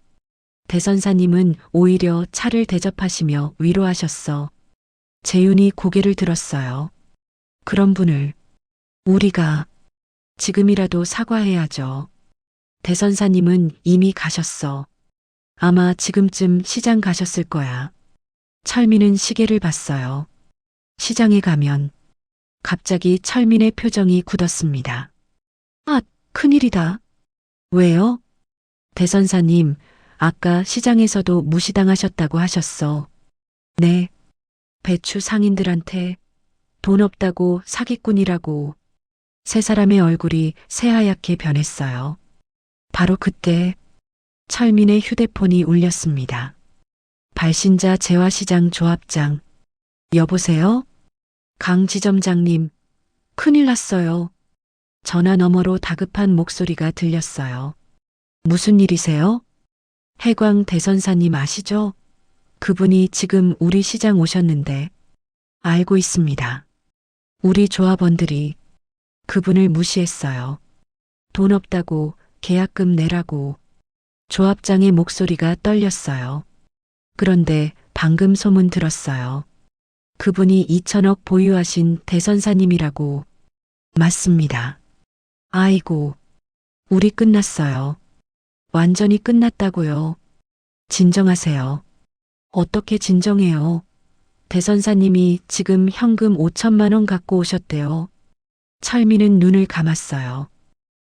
대선사님은 오히려 차를 대접하시며 위로하셨어. 재윤이 고개를 들었어요. 그런 분을 우리가 지금이라도 사과해야죠. 대선사님은 이미 가셨어. 아마 지금쯤 시장 가셨을 거야. 철민은 시계를 봤어요. 시장에 가면 갑자기 철민의 표정이 굳었습니다. 아, 큰일이다. 왜요? 대선사님, 아까 시장에서도 무시당하셨다고 하셨어. 네. 배추 상인들한테 돈 없다고 사기꾼이라고. 세 사람의 얼굴이 새하얗게 변했어요. 바로 그때 철민의 휴대폰이 울렸습니다. 발신자 재화시장 조합장. 여보세요? 강 지점장님, 큰일 났어요. 전화 너머로 다급한 목소리가 들렸어요. 무슨 일이세요? 해광 대선사님 아시죠? 그분이 지금 우리 시장 오셨는데. 알고 있습니다. 우리 조합원들이 그분을 무시했어요. 돈 없다고 계약금 내라고. 조합장의 목소리가 떨렸어요. 그런데 방금 소문 들었어요. 그분이 2천억 보유하신 대선사님이라고. 맞습니다. 아이고, 우리 끝났어요. 완전히 끝났다고요. 진정하세요. 어떻게 진정해요? 대선사님이 지금 현금 5천만 원 갖고 오셨대요. 철민은 눈을 감았어요.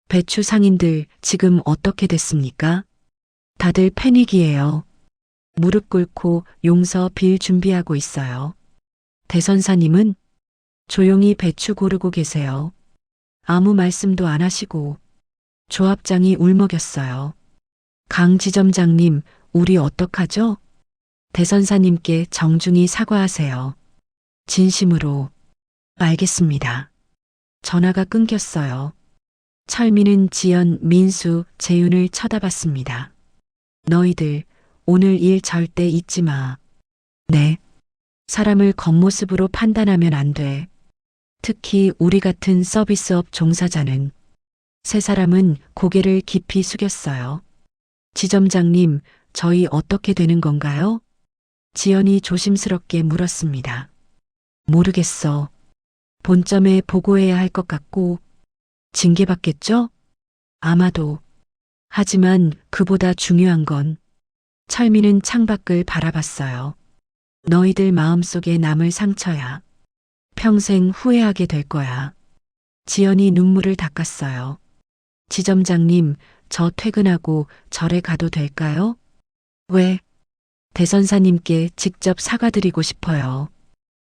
배추 상인들 지금 어떻게 됐습니까? 다들 패닉이에요. 무릎 꿇고 용서 빌 준비하고 있어요. 대선사님은 조용히 배추 고르고 계세요. 아무 말씀도 안 하시고 조합장이 울먹였어요. 강 지점장님, 우리 어떡하죠? 대선사님께 정중히 사과하세요. 진심으로. 알겠습니다. 전화가 끊겼어요. 철민은 지연, 민수, 재윤을 쳐다봤습니다. 너희들 오늘 일 절대 잊지 마. 네. 사람을 겉모습으로 판단하면 안 돼. 특히 우리 같은 서비스업 종사자는. 세 사람은 고개를 깊이 숙였어요. 지점장님, 저희 어떻게 되는 건가요? 지연이 조심스럽게 물었습니다. 모르겠어. 본점에 보고해야 할 것 같고, 징계받겠죠? 아마도. 하지만 그보다 중요한 건 철민은 창밖을 바라봤어요. 너희들 마음속에 남을 상처야. 평생 후회하게 될 거야. 지연이 눈물을 닦았어요. 지점장님, 저 퇴근하고 절에 가도 될까요? 왜? 대선사님께 직접 사과드리고 싶어요.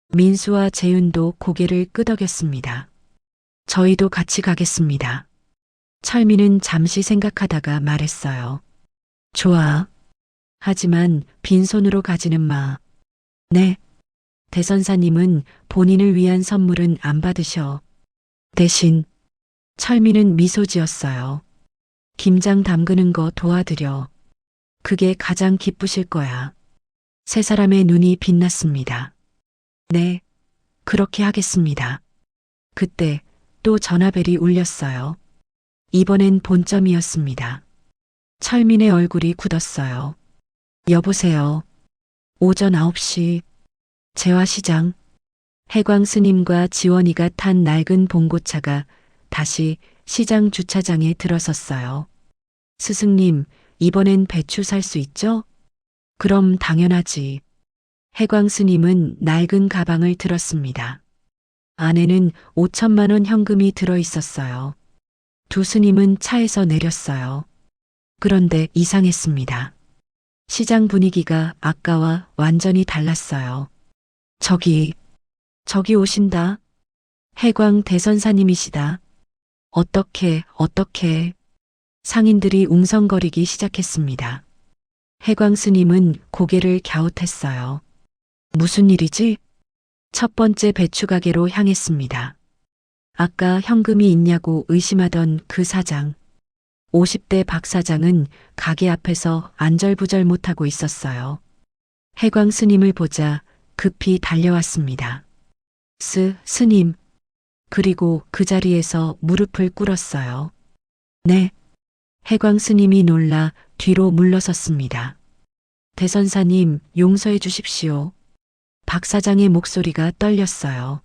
민수와 재윤도 고개를 끄덕였습니다. 저희도 같이 가겠습니다. 철민은 잠시 생각하다가 말했어요. 좋아. 하지만 빈손으로 가지는 마. 네. 대선사님은 본인을 위한 선물은 안 받으셔. 대신 철민은 미소 지었어요. 김장 담그는 거 도와드려. 그게 가장 기쁘실 거야. 세 사람의 눈이 빛났습니다. 네, 그렇게 하겠습니다. 그때 또 전화벨이 울렸어요. 이번엔 본점이었습니다. 철민의 얼굴이 굳었어요. 여보세요. 오전 9시 재화시장. 해광 스님과 지원이가 탄 낡은 봉고차가 다시 시장 주차장에 들어섰어요. 스승님, 이번엔 배추 살 수 있죠? 그럼 당연하지. 해광 스님은 낡은 가방을 들었습니다. 안에는 5천만 원 현금이 들어 있었어요. 두 스님은 차에서 내렸어요. 그런데 이상했습니다. 시장 분위기가 아까와 완전히 달랐어요. 저기 오신다. 해광 대선사님이시다. 어떻게. 상인들이 웅성거리기 시작했습니다. 해광 스님은 고개를 갸웃했어요. 무슨 일이지? 첫 번째 배추 가게로 향했습니다. 아까 현금이 있냐고 의심하던 그 사장. 50대 박 사장은 가게 앞에서 안절부절 못하고 있었어요. 해광 스님을 보자 급히 달려왔습니다. 스님. 그리고 그 자리에서 무릎을 꿇었어요. 네. 해광 스님이 놀라 뒤로 물러섰습니다. 대선사님, 용서해 주십시오. 박 사장의 목소리가 떨렸어요.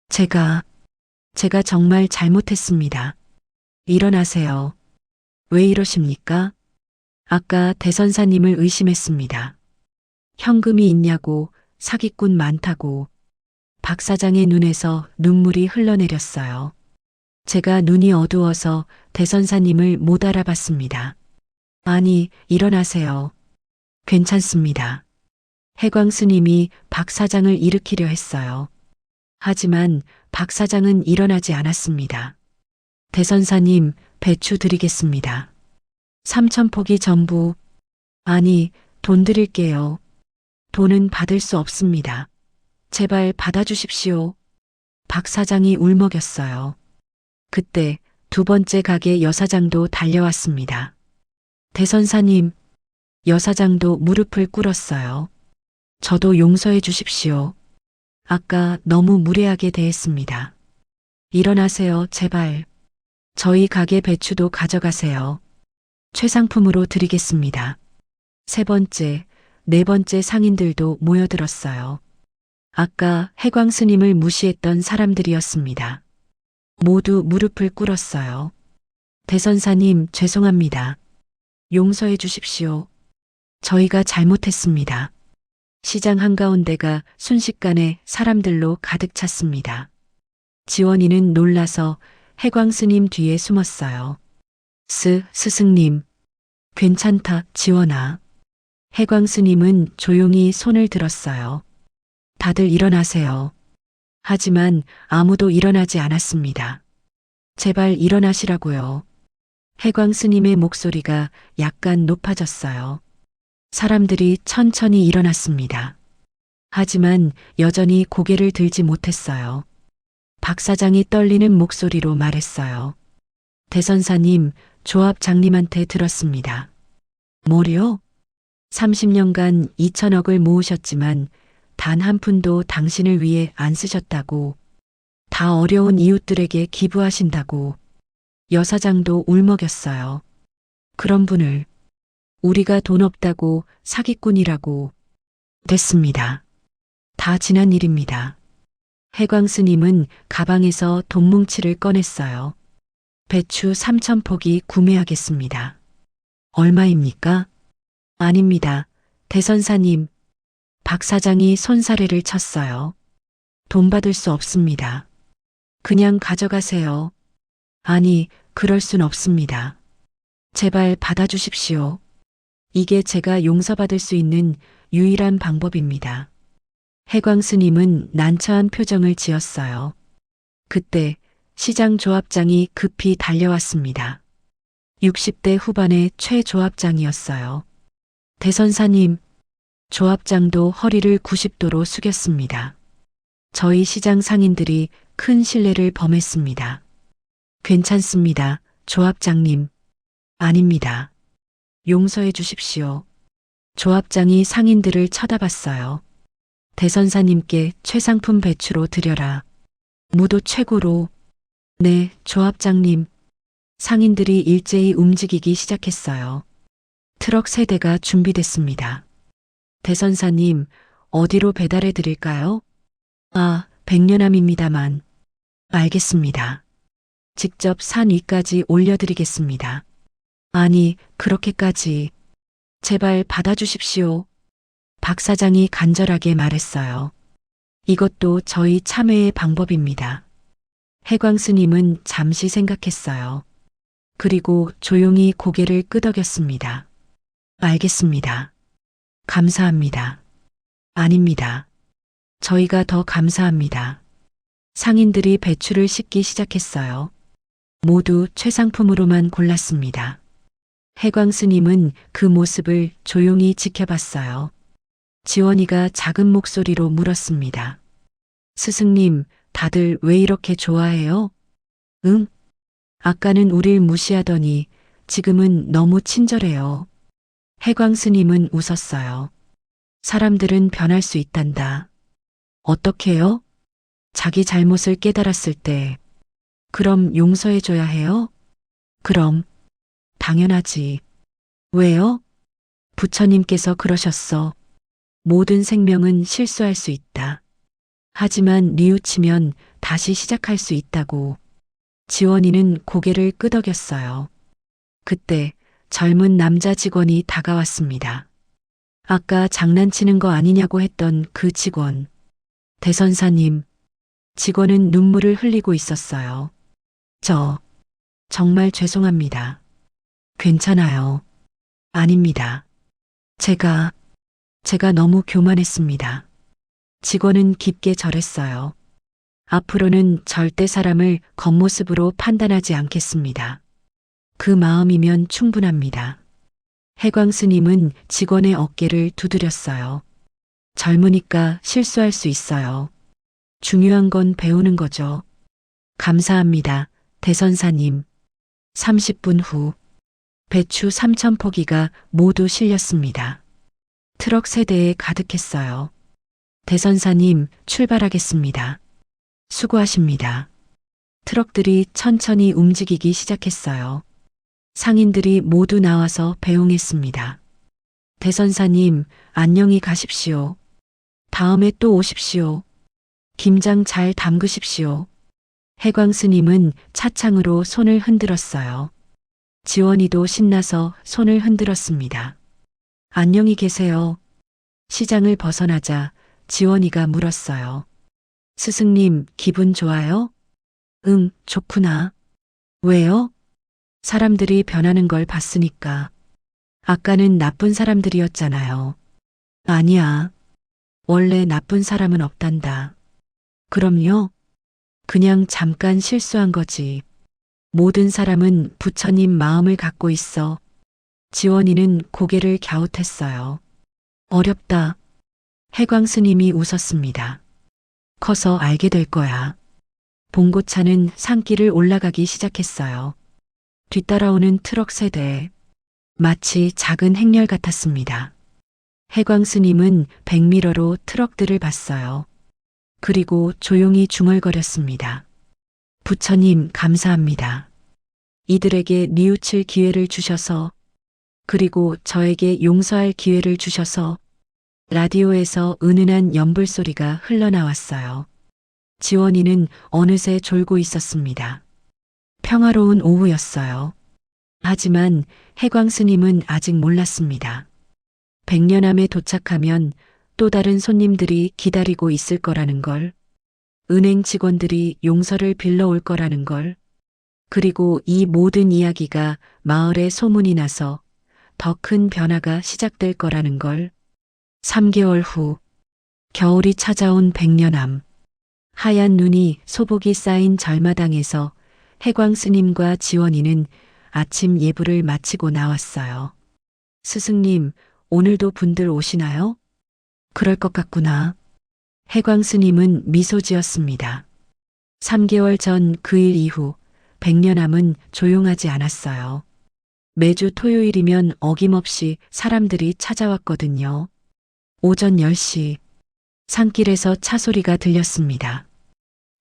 제가 정말 잘못했습니다. 일어나세요. 왜 이러십니까? 아까 대선사님을 의심했습니다. 현금이 있냐고, 사기꾼 많다고. 박 사장의 눈에서 눈물이 흘러내렸어요. 제가 눈이 어두워서 대선사님을 못 알아봤습니다. 아니, 일어나세요. 괜찮습니다. 해광 스님이 박 사장을 일으키려 했어요. 하지만 박 사장은 일어나지 않았습니다. 대선사님, 배추 드리겠습니다. 3,000포기 전부. 아니, 돈 드릴게요. 돈은 받을 수 없습니다. 제발 받아주십시오. 박 사장이 울먹였어요. 그때 두 번째 가게 여사장도 달려왔습니다. 대선사님, 여사장도 무릎을 꿇었어요. 저도 용서해 주십시오. 아까 너무 무례하게 대했습니다. 일어나세요, 제발. 저희 가게 배추도 가져가세요. 최상품으로 드리겠습니다. 세 번째, 네 번째 상인들도 모여들었어요. 아까 해광 스님을 무시했던 사람들이었습니다. 모두 무릎을 꿇었어요. 대선사님, 죄송합니다. 용서해 주십시오. 저희가 잘못했습니다. 시장 한가운데가 순식간에 사람들로 가득 찼습니다. 지원이는 놀라서 해광 스님 뒤에 숨었어요. 스승님. 괜찮다, 지원아. 해광 스님은 조용히 손을 들었어요. 다들 일어나세요. 하지만 아무도 일어나지 않았습니다. 제발 일어나시라고요. 해광 스님의 목소리가 약간 높아졌어요. 사람들이 천천히 일어났습니다. 하지만 여전히 고개를 들지 못했어요. 박 사장이 떨리는 목소리로 말했어요. 대선사님, 조합장님한테 들었습니다. 뭐요? 30년간 2천억을 모으셨지만 단 한 푼도 당신을 위해 안 쓰셨다고, 다 어려운 이웃들에게 기부하신다고. 여사장도 울먹였어요. 그런 분을 우리가 돈 없다고 사기꾼이라고. 됐습니다. 다 지난 일입니다. 해광 스님은 가방에서 돈뭉치를 꺼냈어요. 배추 3,000포기 구매하겠습니다. 얼마입니까? 아닙니다. 대선사님. 박 사장이 손사래를 쳤어요. 돈 받을 수 없습니다. 그냥 가져가세요. 아니, 그럴 순 없습니다. 제발 받아주십시오. 이게 제가 용서받을 수 있는 유일한 방법입니다. 해광 스님은 난처한 표정을 지었어요. 그때 시장 조합장이 급히 달려왔습니다. 60대 후반의 최 조합장이었어요. 대선사님, 조합장도 허리를 90도로 숙였습니다. 저희 시장 상인들이 큰 신뢰를 범했습니다. 괜찮습니다, 조합장님. 아닙니다. 용서해 주십시오. 조합장이 상인들을 쳐다봤어요. 대선사님께 최상품 배추로 드려라. 무도 최고로. 네, 조합장님. 상인들이 일제히 움직이기 시작했어요. 트럭 3대가 준비됐습니다. 대선사님, 어디로 배달해 드릴까요? 아, 백년암입니다만. 알겠습니다. 직접 산 위까지 올려드리겠습니다. 아니, 그렇게까지. 제발 받아주십시오. 박 사장이 간절하게 말했어요. 이것도 저희 참회의 방법입니다. 해광 스님은 잠시 생각했어요. 그리고 조용히 고개를 끄덕였습니다. 알겠습니다. 감사합니다. 아닙니다. 저희가 더 감사합니다. 상인들이 배추를 싣기 시작했어요. 모두 최상품으로만 골랐습니다. 해광 스님은 그 모습을 조용히 지켜봤어요. 지원이가 작은 목소리로 물었습니다. 스승님, 다들 왜 이렇게 좋아해요? 응? 아까는 우릴 무시하더니 지금은 너무 친절해요. 해광 스님은 웃었어요. 사람들은 변할 수 있단다. 어떻게요? 자기 잘못을 깨달았을 때. 그럼 용서해줘야 해요? 그럼. 당연하지. 왜요? 부처님께서 그러셨어. 모든 생명은 실수할 수 있다. 하지만 뉘우치면 다시 시작할 수 있다고. 지원이는 고개를 끄덕였어요. 그때 젊은 남자 직원이 다가왔습니다. 아까 장난치는 거 아니냐고 했던 그 직원. 대선사님. 직원은 눈물을 흘리고 있었어요. 정말 죄송합니다. 괜찮아요. 아닙니다. 제가 너무 교만했습니다. 직원은 깊게 절했어요. 앞으로는 절대 사람을 겉모습으로 판단하지 않겠습니다. 그 마음이면 충분합니다. 해광 스님은 직원의 어깨를 두드렸어요. 젊으니까 실수할 수 있어요. 중요한 건 배우는 거죠. 감사합니다, 대선사님. 30분 후 배추 3,000포기가 모두 실렸습니다. 트럭 3대에 가득했어요. 대선사님, 출발하겠습니다. 수고하십니다. 트럭들이 천천히 움직이기 시작했어요. 상인들이 모두 나와서 배웅했습니다. 대선사님, 안녕히 가십시오. 다음에 또 오십시오. 김장 잘 담그십시오. 해광 스님은 차창으로 손을 흔들었어요. 지원이도 신나서 손을 흔들었습니다. 안녕히 계세요. 시장을 벗어나자 지원이가 물었어요. 스승님, 기분 좋아요? 응, 좋구나. 왜요? 사람들이 변하는 걸 봤으니까. 아까는 나쁜 사람들이었잖아요. 아니야. 원래 나쁜 사람은 없단다. 그럼요. 그냥 잠깐 실수한 거지. 모든 사람은 부처님 마음을 갖고 있어. 지원이는 고개를 갸웃했어요. 어렵다. 해광 스님이 웃었습니다. 커서 알게 될 거야. 봉고차는 산길을 올라가기 시작했어요. 뒤따라오는 트럭 세대. 마치 작은 행렬 같았습니다. 해광 스님은 백미러로 트럭들을 봤어요. 그리고 조용히 중얼거렸습니다. 부처님 감사합니다. 이들에게 뉘우칠 기회를 주셔서, 그리고 저에게 용서할 기회를 주셔서. 라디오에서 은은한 연불 소리가 흘러나왔어요. 지원이는 어느새 졸고 있었습니다. 평화로운 오후였어요. 하지만 해광 스님은 아직 몰랐습니다. 백년암에 도착하면 또 다른 손님들이 기다리고 있을 거라는 걸, 은행 직원들이 용서를 빌러올 거라는 걸, 그리고 이 모든 이야기가 마을에 소문이 나서 더 큰 변화가 시작될 거라는 걸. 3개월 후, 겨울이 찾아온 백년암. 하얀 눈이 소복이 쌓인 절마당에서 해광 스님과 지원이는 아침 예불을 마치고 나왔어요. 스승님, 오늘도 분들 오시나요? 그럴 것 같구나. 해광 스님은 미소 지었습니다. 3개월 전 그 일 이후 백년암은 조용하지 않았어요. 매주 토요일이면 어김없이 사람들이 찾아왔거든요. 오전 10시, 산길에서 차 소리가 들렸습니다.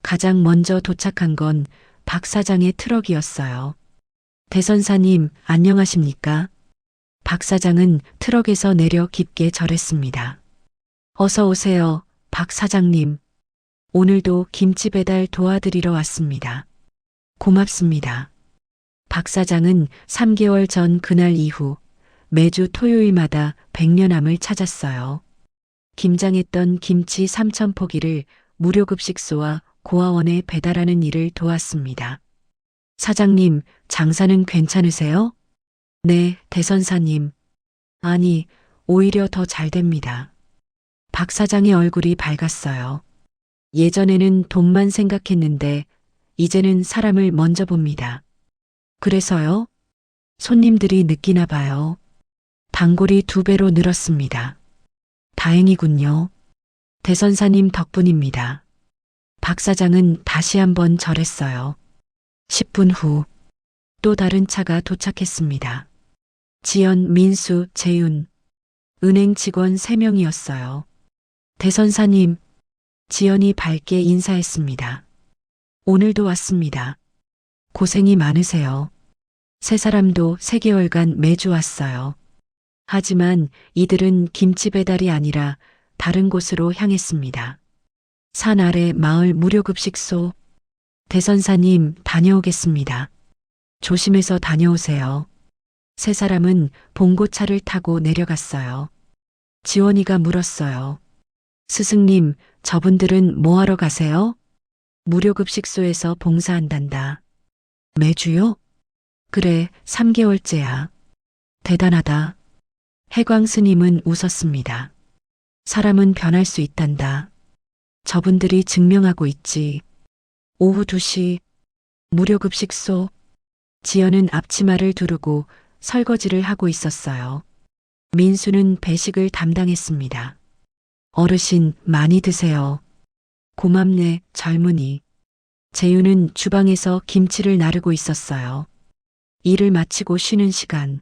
가장 먼저 도착한 건 박 사장의 트럭이었어요. 대선사님, 안녕하십니까? 박 사장은 트럭에서 내려 깊게 절했습니다. 어서 오세요, 박 사장님. 오늘도 김치 배달 도와드리러 왔습니다. 고맙습니다. 박 사장은 3개월 전 그날 이후 매주 토요일마다 백년암을 찾았어요. 김장했던 김치 3,000포기를 무료급식소와 고아원에 배달하는 일을 도왔습니다. 사장님, 장사는 괜찮으세요? 네, 대선사님. 아니, 오히려 더 잘 됩니다. 박 사장의 얼굴이 밝았어요. 예전에는 돈만 생각했는데 이제는 사람을 먼저 봅니다. 그래서요? 손님들이 느끼나 봐요. 단골이 2배로 늘었습니다. 다행이군요. 대선사님 덕분입니다. 박 사장은 다시 한번 절했어요. 10분 후, 또 다른 차가 도착했습니다. 지연, 민수, 재윤, 은행 직원 3명이었어요. 대선사님, 지연이 밝게 인사했습니다. 오늘도 왔습니다. 고생이 많으세요. 세 사람도 3개월간 매주 왔어요. 하지만 이들은 김치 배달이 아니라 다른 곳으로 향했습니다. 산 아래 마을 무료급식소. 대선사님, 다녀오겠습니다. 조심해서 다녀오세요. 세 사람은 봉고차를 타고 내려갔어요. 지원이가 물었어요. 스승님, 저분들은 뭐 하러 가세요? 무료급식소에서 봉사한단다. 매주요? 그래, 3개월째야. 대단하다. 해광 스님은 웃었습니다. 사람은 변할 수 있단다. 저분들이 증명하고 있지. 오후 2시, 무료급식소. 지연은 앞치마를 두르고 설거지를 하고 있었어요. 민수는 배식을 담당했습니다. 어르신, 많이 드세요. 고맙네, 젊은이. 재윤은 주방에서 김치를 나르고 있었어요. 일을 마치고 쉬는 시간.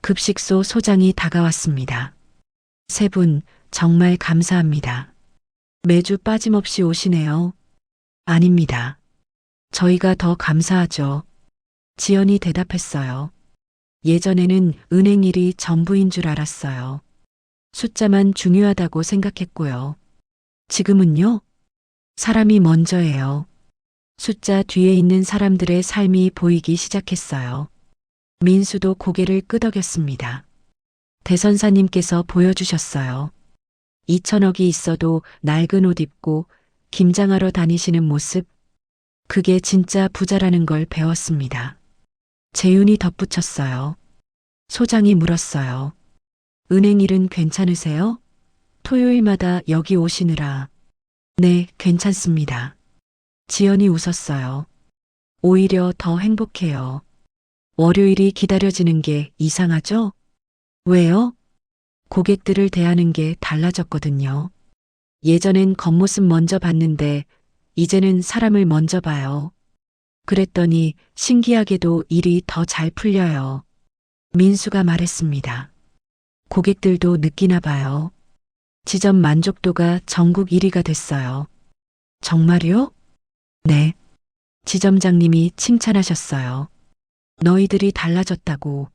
급식소 소장이 다가왔습니다. 3분, 정말 감사합니다. 매주 빠짐없이 오시네요. 아닙니다. 저희가 더 감사하죠. 지연이 대답했어요. 예전에는 은행 일이 전부인 줄 알았어요. 숫자만 중요하다고 생각했고요. 지금은요? 사람이 먼저예요. 숫자 뒤에 있는 사람들의 삶이 보이기 시작했어요. 민수도 고개를 끄덕였습니다. 대선사님께서 보여주셨어요. 2천억이 있어도 낡은 옷 입고 김장하러 다니시는 모습. 그게 진짜 부자라는 걸 배웠습니다. 재윤이 덧붙였어요. 소장이 물었어요. 은행 일은 괜찮으세요? 토요일마다 여기 오시느라. 네, 괜찮습니다. 지연이 웃었어요. 오히려 더 행복해요. 월요일이 기다려지는 게 이상하죠? 왜요? 고객들을 대하는 게 달라졌거든요. 예전엔 겉모습 먼저 봤는데 이제는 사람을 먼저 봐요. 그랬더니 신기하게도 일이 더 잘 풀려요. 민수가 말했습니다. 고객들도 느끼나 봐요. 지점 만족도가 전국 1위가 됐어요. 정말요? 네. 지점장님이 칭찬하셨어요. 너희들이 달라졌다고.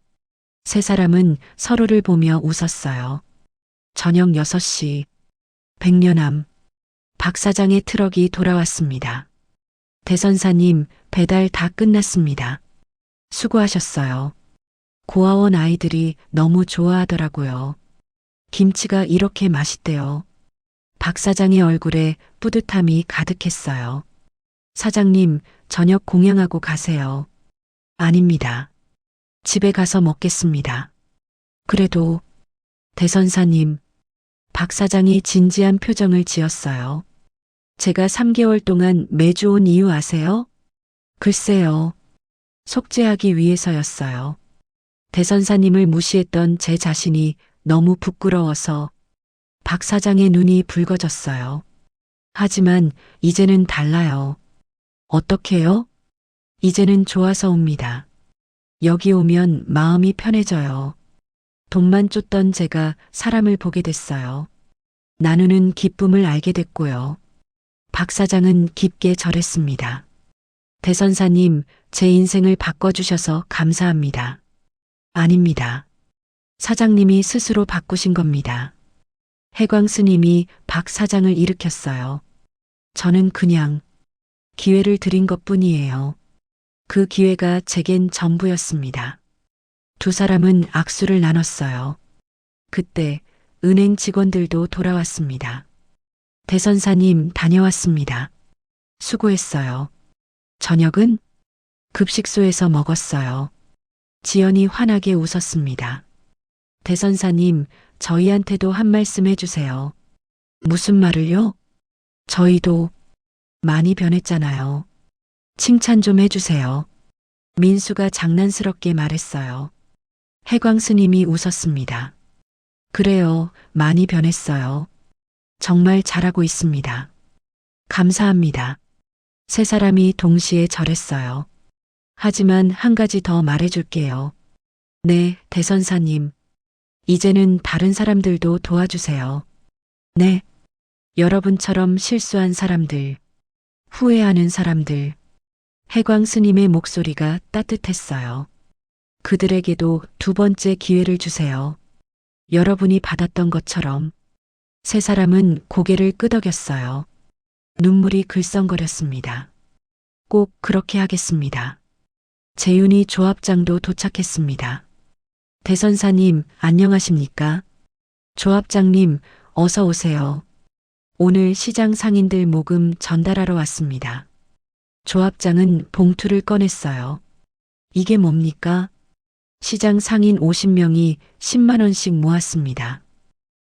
세 사람은 서로를 보며 웃었어요. 저녁 6시, 백년암, 박 사장의 트럭이 돌아왔습니다. 대선사님, 배달 다 끝났습니다. 수고하셨어요. 고아원 아이들이 너무 좋아하더라고요. 김치가 이렇게 맛있대요. 박 사장의 얼굴에 뿌듯함이 가득했어요. 사장님, 저녁 공양하고 가세요. 아닙니다. 집에 가서 먹겠습니다. 그래도 대선사님, 박 사장이 진지한 표정을 지었어요. 제가 3개월 동안 매주 온 이유 아세요? 글쎄요. 속죄하기 위해서였어요. 대선사님을 무시했던 제 자신이 너무 부끄러워서 박 사장의 눈이 붉어졌어요. 하지만 이제는 달라요. 어떻게요? 이제는 좋아서 옵니다. 여기 오면 마음이 편해져요. 돈만 쫓던 제가 사람을 보게 됐어요. 나누는 기쁨을 알게 됐고요. 박 사장은 깊게 절했습니다. 대선사님, 제 인생을 바꿔주셔서 감사합니다. 아닙니다. 사장님이 스스로 바꾸신 겁니다. 해광 스님이 박 사장을 일으켰어요. 저는 그냥 기회를 드린 것뿐이에요. 그 기회가 제겐 전부였습니다. 두 사람은 악수를 나눴어요. 그때 은행 직원들도 돌아왔습니다. 대선사님 다녀왔습니다. 수고했어요. 저녁은 급식소에서 먹었어요. 지연이 환하게 웃었습니다. 대선사님, 저희한테도 한 말씀 해주세요. 무슨 말을요? 저희도 많이 변했잖아요. 칭찬 좀 해주세요. 민수가 장난스럽게 말했어요. 해광 스님이 웃었습니다. 그래요, 많이 변했어요. 정말 잘하고 있습니다. 감사합니다. 세 사람이 동시에 절했어요. 하지만 한 가지 더 말해줄게요. 네, 대선사님. 이제는 다른 사람들도 도와주세요. 네. 여러분처럼 실수한 사람들, 후회하는 사람들. 해광 스님의 목소리가 따뜻했어요. 그들에게도 두 번째 기회를 주세요. 여러분이 받았던 것처럼. 세 사람은 고개를 끄덕였어요. 눈물이 글썽거렸습니다. 꼭 그렇게 하겠습니다. 재윤이 조합장도 도착했습니다. 대선사님, 안녕하십니까? 조합장님, 어서 오세요. 오늘 시장 상인들 모금 전달하러 왔습니다. 조합장은 봉투를 꺼냈어요. 이게 뭡니까? 시장 상인 50명이 10만 원씩 모았습니다.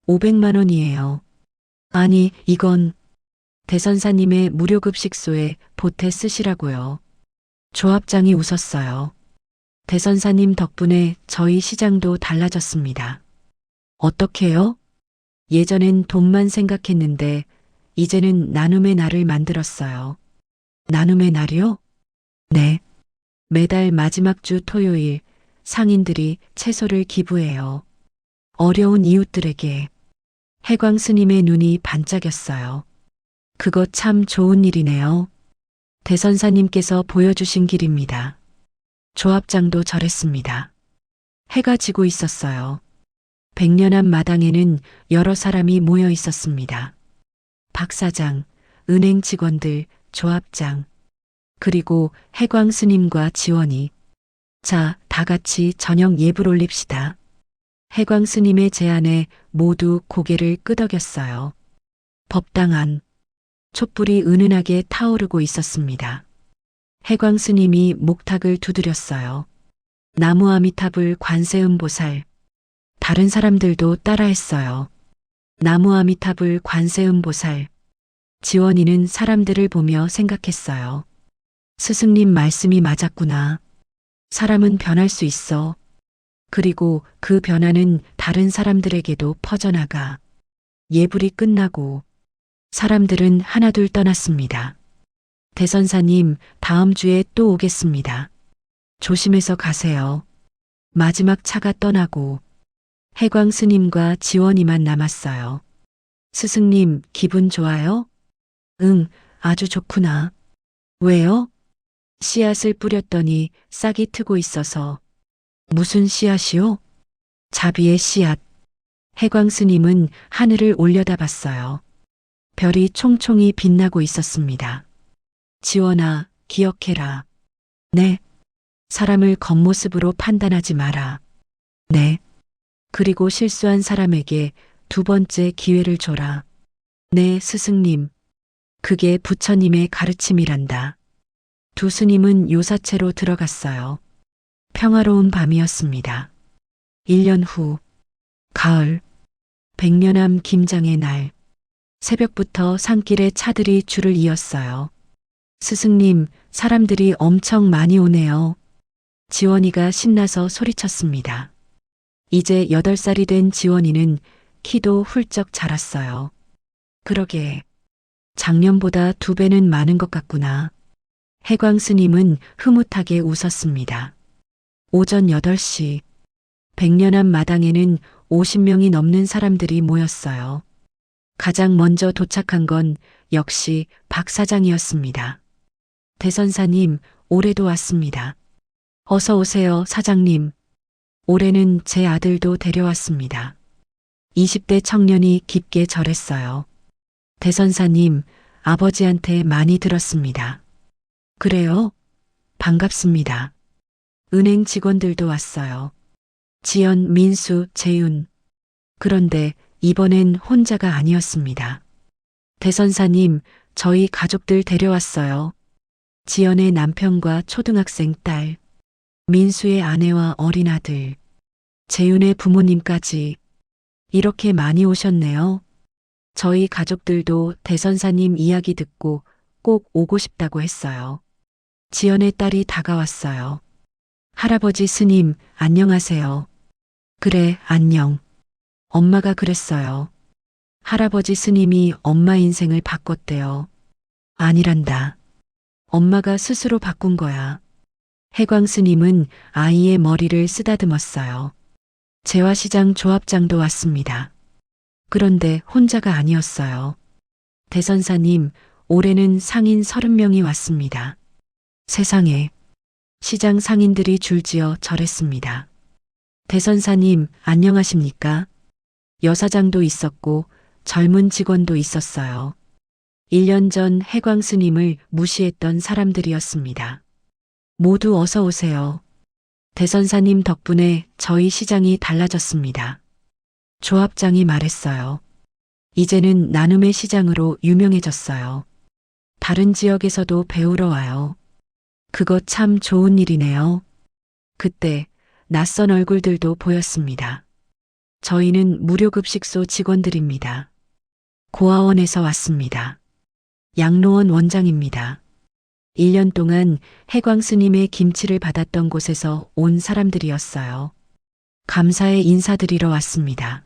500만 원이에요. 아니, 이건 대선사님의 무료급식소에 보태 쓰시라고요. 조합장이 웃었어요. 대선사님 덕분에 저희 시장도 달라졌습니다. 어떻게요? 예전엔 돈만 생각했는데 이제는 나눔의 날을 만들었어요. 나눔의 날이요? 네. 매달 마지막 주 토요일 상인들이 채소를 기부해요. 어려운 이웃들에게. 해광 스님의 눈이 반짝였어요. 그거 참 좋은 일이네요. 대선사님께서 보여주신 길입니다. 조합장도 절했습니다. 해가 지고 있었어요. 백년암 마당에는 여러 사람이 모여 있었습니다. 박 사장, 은행 직원들, 조합장, 그리고 해광 스님과 지원이. 자, 다 같이 저녁 예불 올립시다. 해광 스님의 제안에 모두 고개를 끄덕였어요. 법당 안 촛불이 은은하게 타오르고 있었습니다. 해광 스님이 목탁을 두드렸어요. 나무 아미탑을 관세음보살. 다른 사람들도 따라했어요. 나무 아미탑을 관세음보살. 지원이는 사람들을 보며 생각했어요. 스승님 말씀이 맞았구나. 사람은 변할 수 있어. 그리고 그 변화는 다른 사람들에게도 퍼져나가. 예불이 끝나고 사람들은 하나둘 떠났습니다. 대선사님, 다음 주에 또 오겠습니다. 조심해서 가세요. 마지막 차가 떠나고 해광 스님과 지원이만 남았어요. 스승님, 기분 좋아요? 응, 아주 좋구나. 왜요? 씨앗을 뿌렸더니 싹이 트고 있어서. 무슨 씨앗이요? 자비의 씨앗. 해광 스님은 하늘을 올려다봤어요. 별이 총총히 빛나고 있었습니다. 지원아, 기억해라. 네. 사람을 겉모습으로 판단하지 마라. 네. 그리고 실수한 사람에게 두 번째 기회를 줘라. 네, 스승님. 그게 부처님의 가르침이란다. 두 스님은 요사체로 들어갔어요. 평화로운 밤이었습니다. 1년 후, 가을, 백년암 김장의 날, 새벽부터 산길에 차들이 줄을 이었어요. 스승님, 사람들이 엄청 많이 오네요. 지원이가 신나서 소리쳤습니다. 이제 8살이 된 지원이는 키도 훌쩍 자랐어요. 그러게, 작년보다 2배는 많은 것 같구나. 해광 스님은 흐뭇하게 웃었습니다. 오전 8시, 백년암 마당에는 50명이 넘는 사람들이 모였어요. 가장 먼저 도착한 건 역시 박 사장이었습니다. 대선사님, 올해도 왔습니다. 어서 오세요, 사장님. 올해는 제 아들도 데려왔습니다. 20대 청년이 깊게 절했어요. 대선사님, 아버지한테 많이 들었습니다. 그래요? 반갑습니다. 은행 직원들도 왔어요. 지연, 민수, 재윤. 그런데 이번엔 혼자가 아니었습니다. 대선사님, 저희 가족들 데려왔어요. 지연의 남편과 초등학생 딸, 민수의 아내와 어린 아들, 재윤의 부모님까지. 이렇게 많이 오셨네요. 저희 가족들도 대선사님 이야기 듣고 꼭 오고 싶다고 했어요. 지연의 딸이 다가왔어요. 할아버지 스님, 안녕하세요. 그래, 안녕. 엄마가 그랬어요. 할아버지 스님이 엄마 인생을 바꿨대요. 아니란다. 엄마가 스스로 바꾼 거야. 해광 스님은 아이의 머리를 쓰다듬었어요. 재화시장 조합장도 왔습니다. 그런데 혼자가 아니었어요. 대선사님, 올해는 상인 30명이 왔습니다. 세상에, 시장 상인들이 줄지어 절했습니다. 대선사님, 안녕하십니까? 여사장도 있었고 젊은 직원도 있었어요. 1년 전 해광 스님을 무시했던 사람들이었습니다. 모두 어서 오세요. 대선사님 덕분에 저희 시장이 달라졌습니다. 조합장이 말했어요. 이제는 나눔의 시장으로 유명해졌어요. 다른 지역에서도 배우러 와요. 그거 참 좋은 일이네요. 그때 낯선 얼굴들도 보였습니다. 저희는 무료급식소 직원들입니다. 고아원에서 왔습니다. 양로원 원장입니다. 1년 동안 해광 스님의 김치를 받았던 곳에서 온 사람들이었어요. 감사의 인사드리러 왔습니다.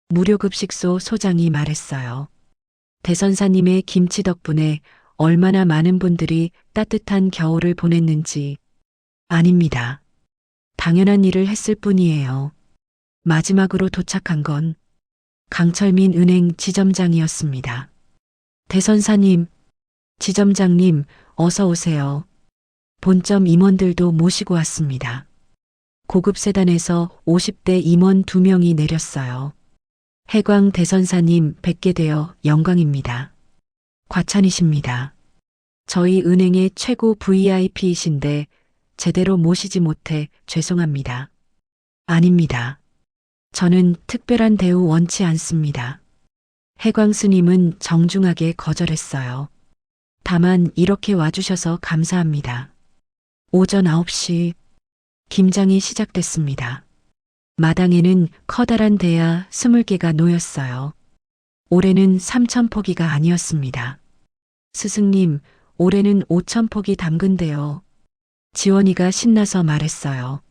무료급식소 소장이 말했어요. 대선사님의 김치 덕분에 얼마나 많은 분들이 따뜻한 겨울을 보냈는지. 아닙니다. 당연한 일을 했을 뿐이에요. 마지막으로 도착한 건 강철민 은행 지점장이었습니다. 대선사님, 지점장님, 어서 오세요. 본점 임원들도 모시고 왔습니다. 고급 세단에서 50대 임원 2명이 내렸어요. 해광 대선사님 뵙게 되어 영광입니다. 과찬이십니다. 저희 은행의 최고 VIP이신데 제대로 모시지 못해 죄송합니다. 아닙니다. 저는 특별한 대우 원치 않습니다. 해광 스님은 정중하게 거절했어요. 다만 이렇게 와주셔서 감사합니다. 오전 9시 김장이 시작됐습니다. 마당에는 커다란 대야 20개가 놓였어요. 올해는 3,000포기가 아니었습니다. 스승님, 올해는 5,000포기 담근대요. 지원이가 신나서 말했어요.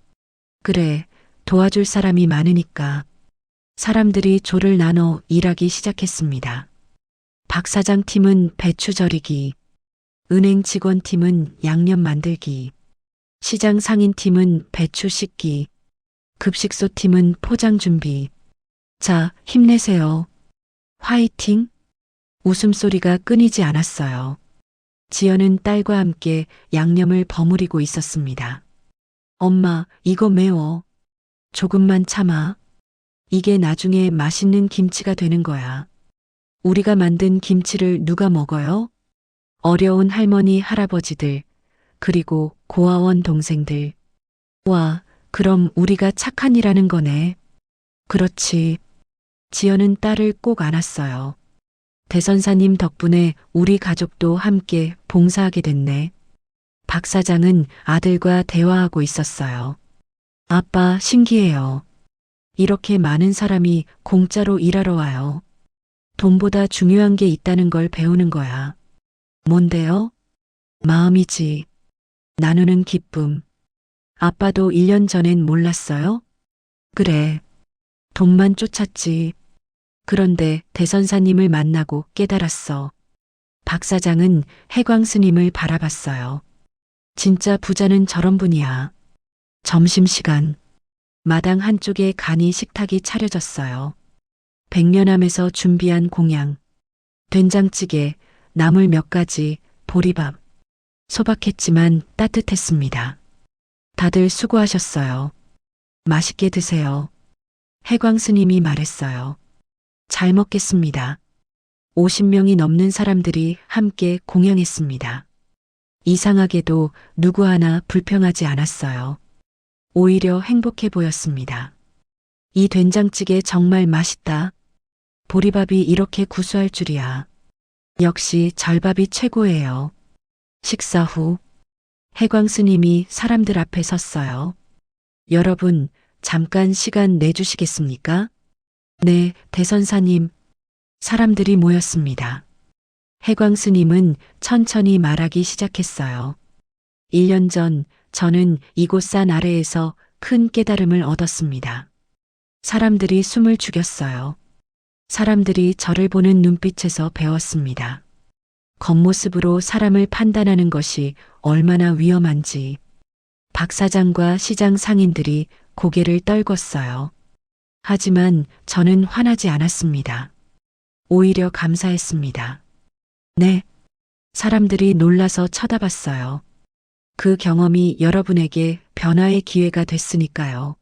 그래, 도와줄 사람이 많으니까. 사람들이 조를 나눠 일하기 시작했습니다. 박 사장 팀은 배추 절이기, 은행 직원 팀은 양념 만들기, 시장 상인 팀은 배추 씻기, 급식소 팀은 포장 준비. 자, 힘내세요. 화이팅! 웃음소리가 끊이지 않았어요. 지연은 딸과 함께 양념을 버무리고 있었습니다. 엄마, 이거 매워. 조금만 참아. 이게 나중에 맛있는 김치가 되는 거야. 우리가 만든 김치를 누가 먹어요? 어려운 할머니, 할아버지들, 그리고 고아원 동생들. 와, 그럼 우리가 착한 일하는 거네. 그렇지. 지연은 딸을 꼭 안았어요. 대선사님 덕분에 우리 가족도 함께 봉사하게 됐네. 박 사장은 아들과 대화하고 있었어요. 아빠, 신기해요. 이렇게 많은 사람이 공짜로 일하러 와요. 돈보다 중요한 게 있다는 걸 배우는 거야. 뭔데요? 마음이지. 나누는 기쁨. 아빠도 1년 전엔 몰랐어요? 그래. 돈만 쫓았지. 그런데 대선사님을 만나고 깨달았어. 박 사장은 해광 스님을 바라봤어요. 진짜 부자는 저런 분이야. 점심시간. 마당 한쪽에 간이 식탁이 차려졌어요. 백년암에서 준비한 공양. 된장찌개, 나물 몇 가지, 보리밥. 소박했지만 따뜻했습니다. 다들 수고하셨어요. 맛있게 드세요. 해광 스님이 말했어요. 잘 먹겠습니다. 50명이 넘는 사람들이 함께 공양했습니다. 이상하게도 누구 하나 불평하지 않았어요. 오히려 행복해 보였습니다. 이 된장찌개 정말 맛있다. 보리밥이 이렇게 구수할 줄이야. 역시 절밥이 최고예요. 식사 후 해광 스님이 사람들 앞에 섰어요. 여러분, 잠깐 시간 내주시겠습니까? 네, 대선사님. 사람들이 모였습니다. 해광 스님은 천천히 말하기 시작했어요. 1년 전 저는 이곳 산 아래에서 큰 깨달음을 얻었습니다. 사람들이 숨을 죽였어요. 사람들이 저를 보는 눈빛에서 배웠습니다. 겉모습으로 사람을 판단하는 것이 얼마나 위험한지. 박 사장과 시장 상인들이 고개를 떨궜어요. 하지만 저는 화나지 않았습니다. 오히려 감사했습니다. 네. 사람들이 놀라서 쳐다봤어요. 그 경험이 여러분에게 변화의 기회가 됐으니까요.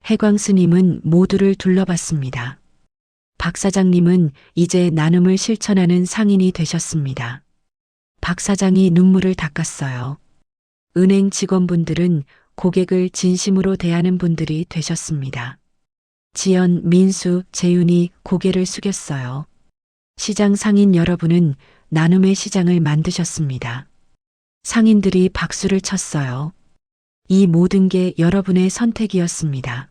해광 스님은 모두를 둘러봤습니다. 박 사장님은 이제 나눔을 실천하는 상인이 되셨습니다. 박 사장이 눈물을 닦았어요. 은행 직원분들은 고객을 진심으로 대하는 분들이 되셨습니다. 지연, 민수, 재윤이 고개를 숙였어요. 시장 상인 여러분은 나눔의 시장을 만드셨습니다. 상인들이 박수를 쳤어요. 이 모든 게 여러분의 선택이었습니다.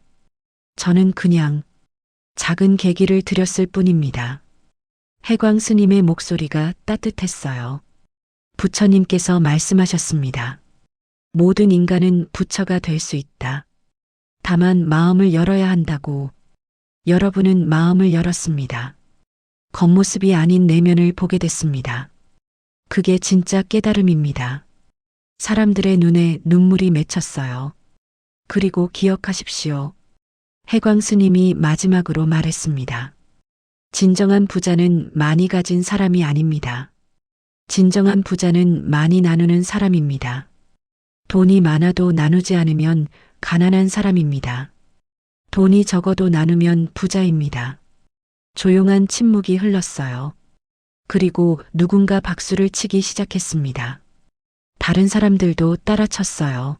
저는 그냥 작은 계기를 드렸을 뿐입니다. 해광 스님의 목소리가 따뜻했어요. 부처님께서 말씀하셨습니다. 모든 인간은 부처가 될 수 있다. 다만 마음을 열어야 한다고. 여러분은 마음을 열었습니다. 겉모습이 아닌 내면을 보게 됐습니다. 그게 진짜 깨달음입니다. 사람들의 눈에 눈물이 맺혔어요. 그리고 기억하십시오. 해광 스님이 마지막으로 말했습니다. 진정한 부자는 많이 가진 사람이 아닙니다. 진정한 부자는 많이 나누는 사람입니다. 돈이 많아도 나누지 않으면 가난한 사람입니다. 돈이 적어도 나누면 부자입니다. 조용한 침묵이 흘렀어요. 그리고 누군가 박수를 치기 시작했습니다. 다른 사람들도 따라 쳤어요.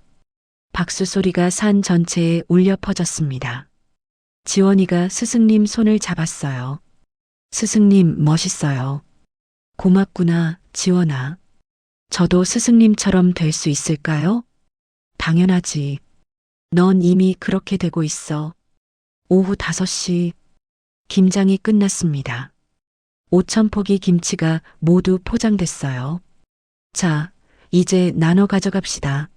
박수 소리가 산 전체에 울려 퍼졌습니다. 지원이가 스승님 손을 잡았어요. 스승님 멋있어요. 고맙구나, 지원아. 저도 스승님처럼 될 수 있을까요? 당연하지. 넌 이미 그렇게 되고 있어. 오후 5시 김장이 끝났습니다. 5,000포기 김치가 모두 포장됐어요. 자, 이제 나눠 가져갑시다.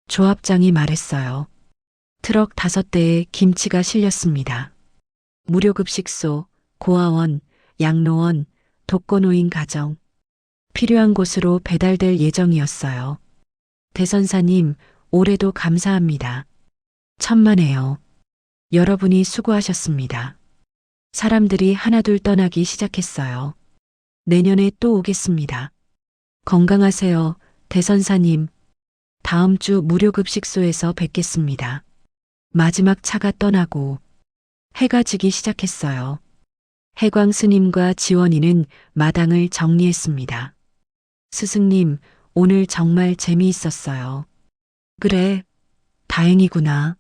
조합장이 말했어요. 트럭 5대에 김치가 실렸습니다. 무료급식소, 고아원, 양로원, 독거노인 가정. 필요한 곳으로 배달될 예정이었어요. 대선사님, 올해도 감사합니다. 천만에요. 여러분이 수고하셨습니다. 사람들이 하나둘 떠나기 시작했어요. 내년에 또 오겠습니다. 건강하세요, 대선사님. 다음 주 무료급식소에서 뵙겠습니다. 마지막 차가 떠나고 해가 지기 시작했어요. 해광 스님과 지원이는 마당을 정리했습니다. 스승님, 오늘 정말 재미있었어요. 그래, 다행이구나.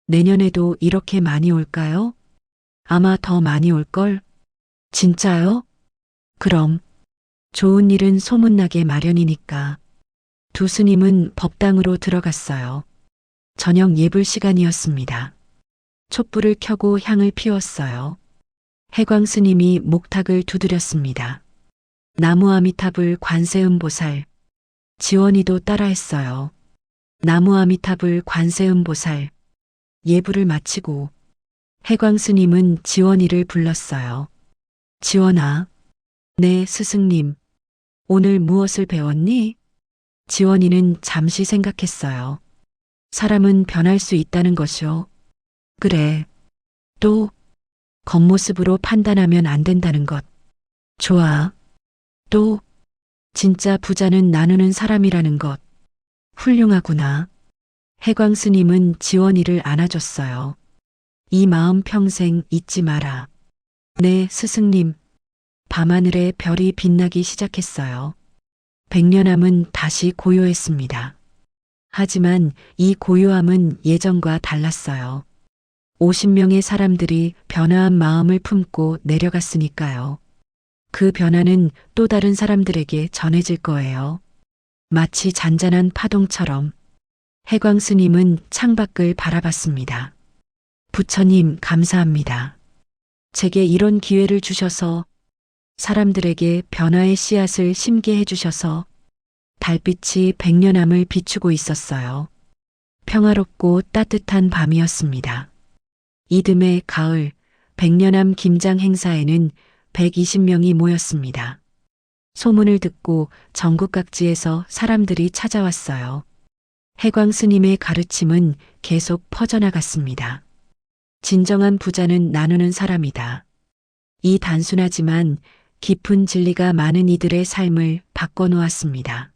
내년에도 이렇게 많이 올까요? 아마 더 많이 올걸? 진짜요? 그럼, 좋은 일은 소문나게 마련이니까. 두 스님은 법당으로 들어갔어요. 저녁 예불 시간이었습니다. 촛불을 켜고 향을 피웠어요. 해광 스님이 목탁을 두드렸습니다. 나무 아미타불 관세음보살. 지원이도 따라했어요. 나무 아미타불 관세음보살. 예불을 마치고 해광 스님은 지원이를 불렀어요. 지원아. 네, 스승님. 오늘 무엇을 배웠니? 지원이는 잠시 생각했어요. 사람은 변할 수 있다는 것이요. 그래. 또, 겉모습으로 판단하면 안 된다는 것. 좋아. 또, 진짜 부자는 나누는 사람이라는 것. 훌륭하구나. 해광 스님은 지원이를 안아줬어요. 이 마음 평생 잊지 마라. 네, 스승님. 밤하늘에 별이 빛나기 시작했어요. 백년암은 다시 고요했습니다. 하지만 이 고요함은 예전과 달랐어요. 50명의 사람들이 변화한 마음을 품고 내려갔으니까요. 그 변화는 또 다른 사람들에게 전해질 거예요. 마치 잔잔한 파동처럼. 해광 스님은 창밖을 바라봤습니다. 부처님, 감사합니다. 제게 이런 기회를 주셔서 사람들에게 변화의 씨앗을 심게 해주셔서 달빛이 백년암을 비추고 있었어요. 평화롭고 따뜻한 밤이었습니다. 이듬해 가을 백년암 김장 행사에는 120명이 모였습니다. 소문을 듣고 전국 각지에서 사람들이 찾아왔어요. 해광 스님의 가르침은 계속 퍼져나갔습니다. 진정한 부자는 나누는 사람이다. 이 단순하지만 깊은 진리가 많은 이들의 삶을 바꿔놓았습니다.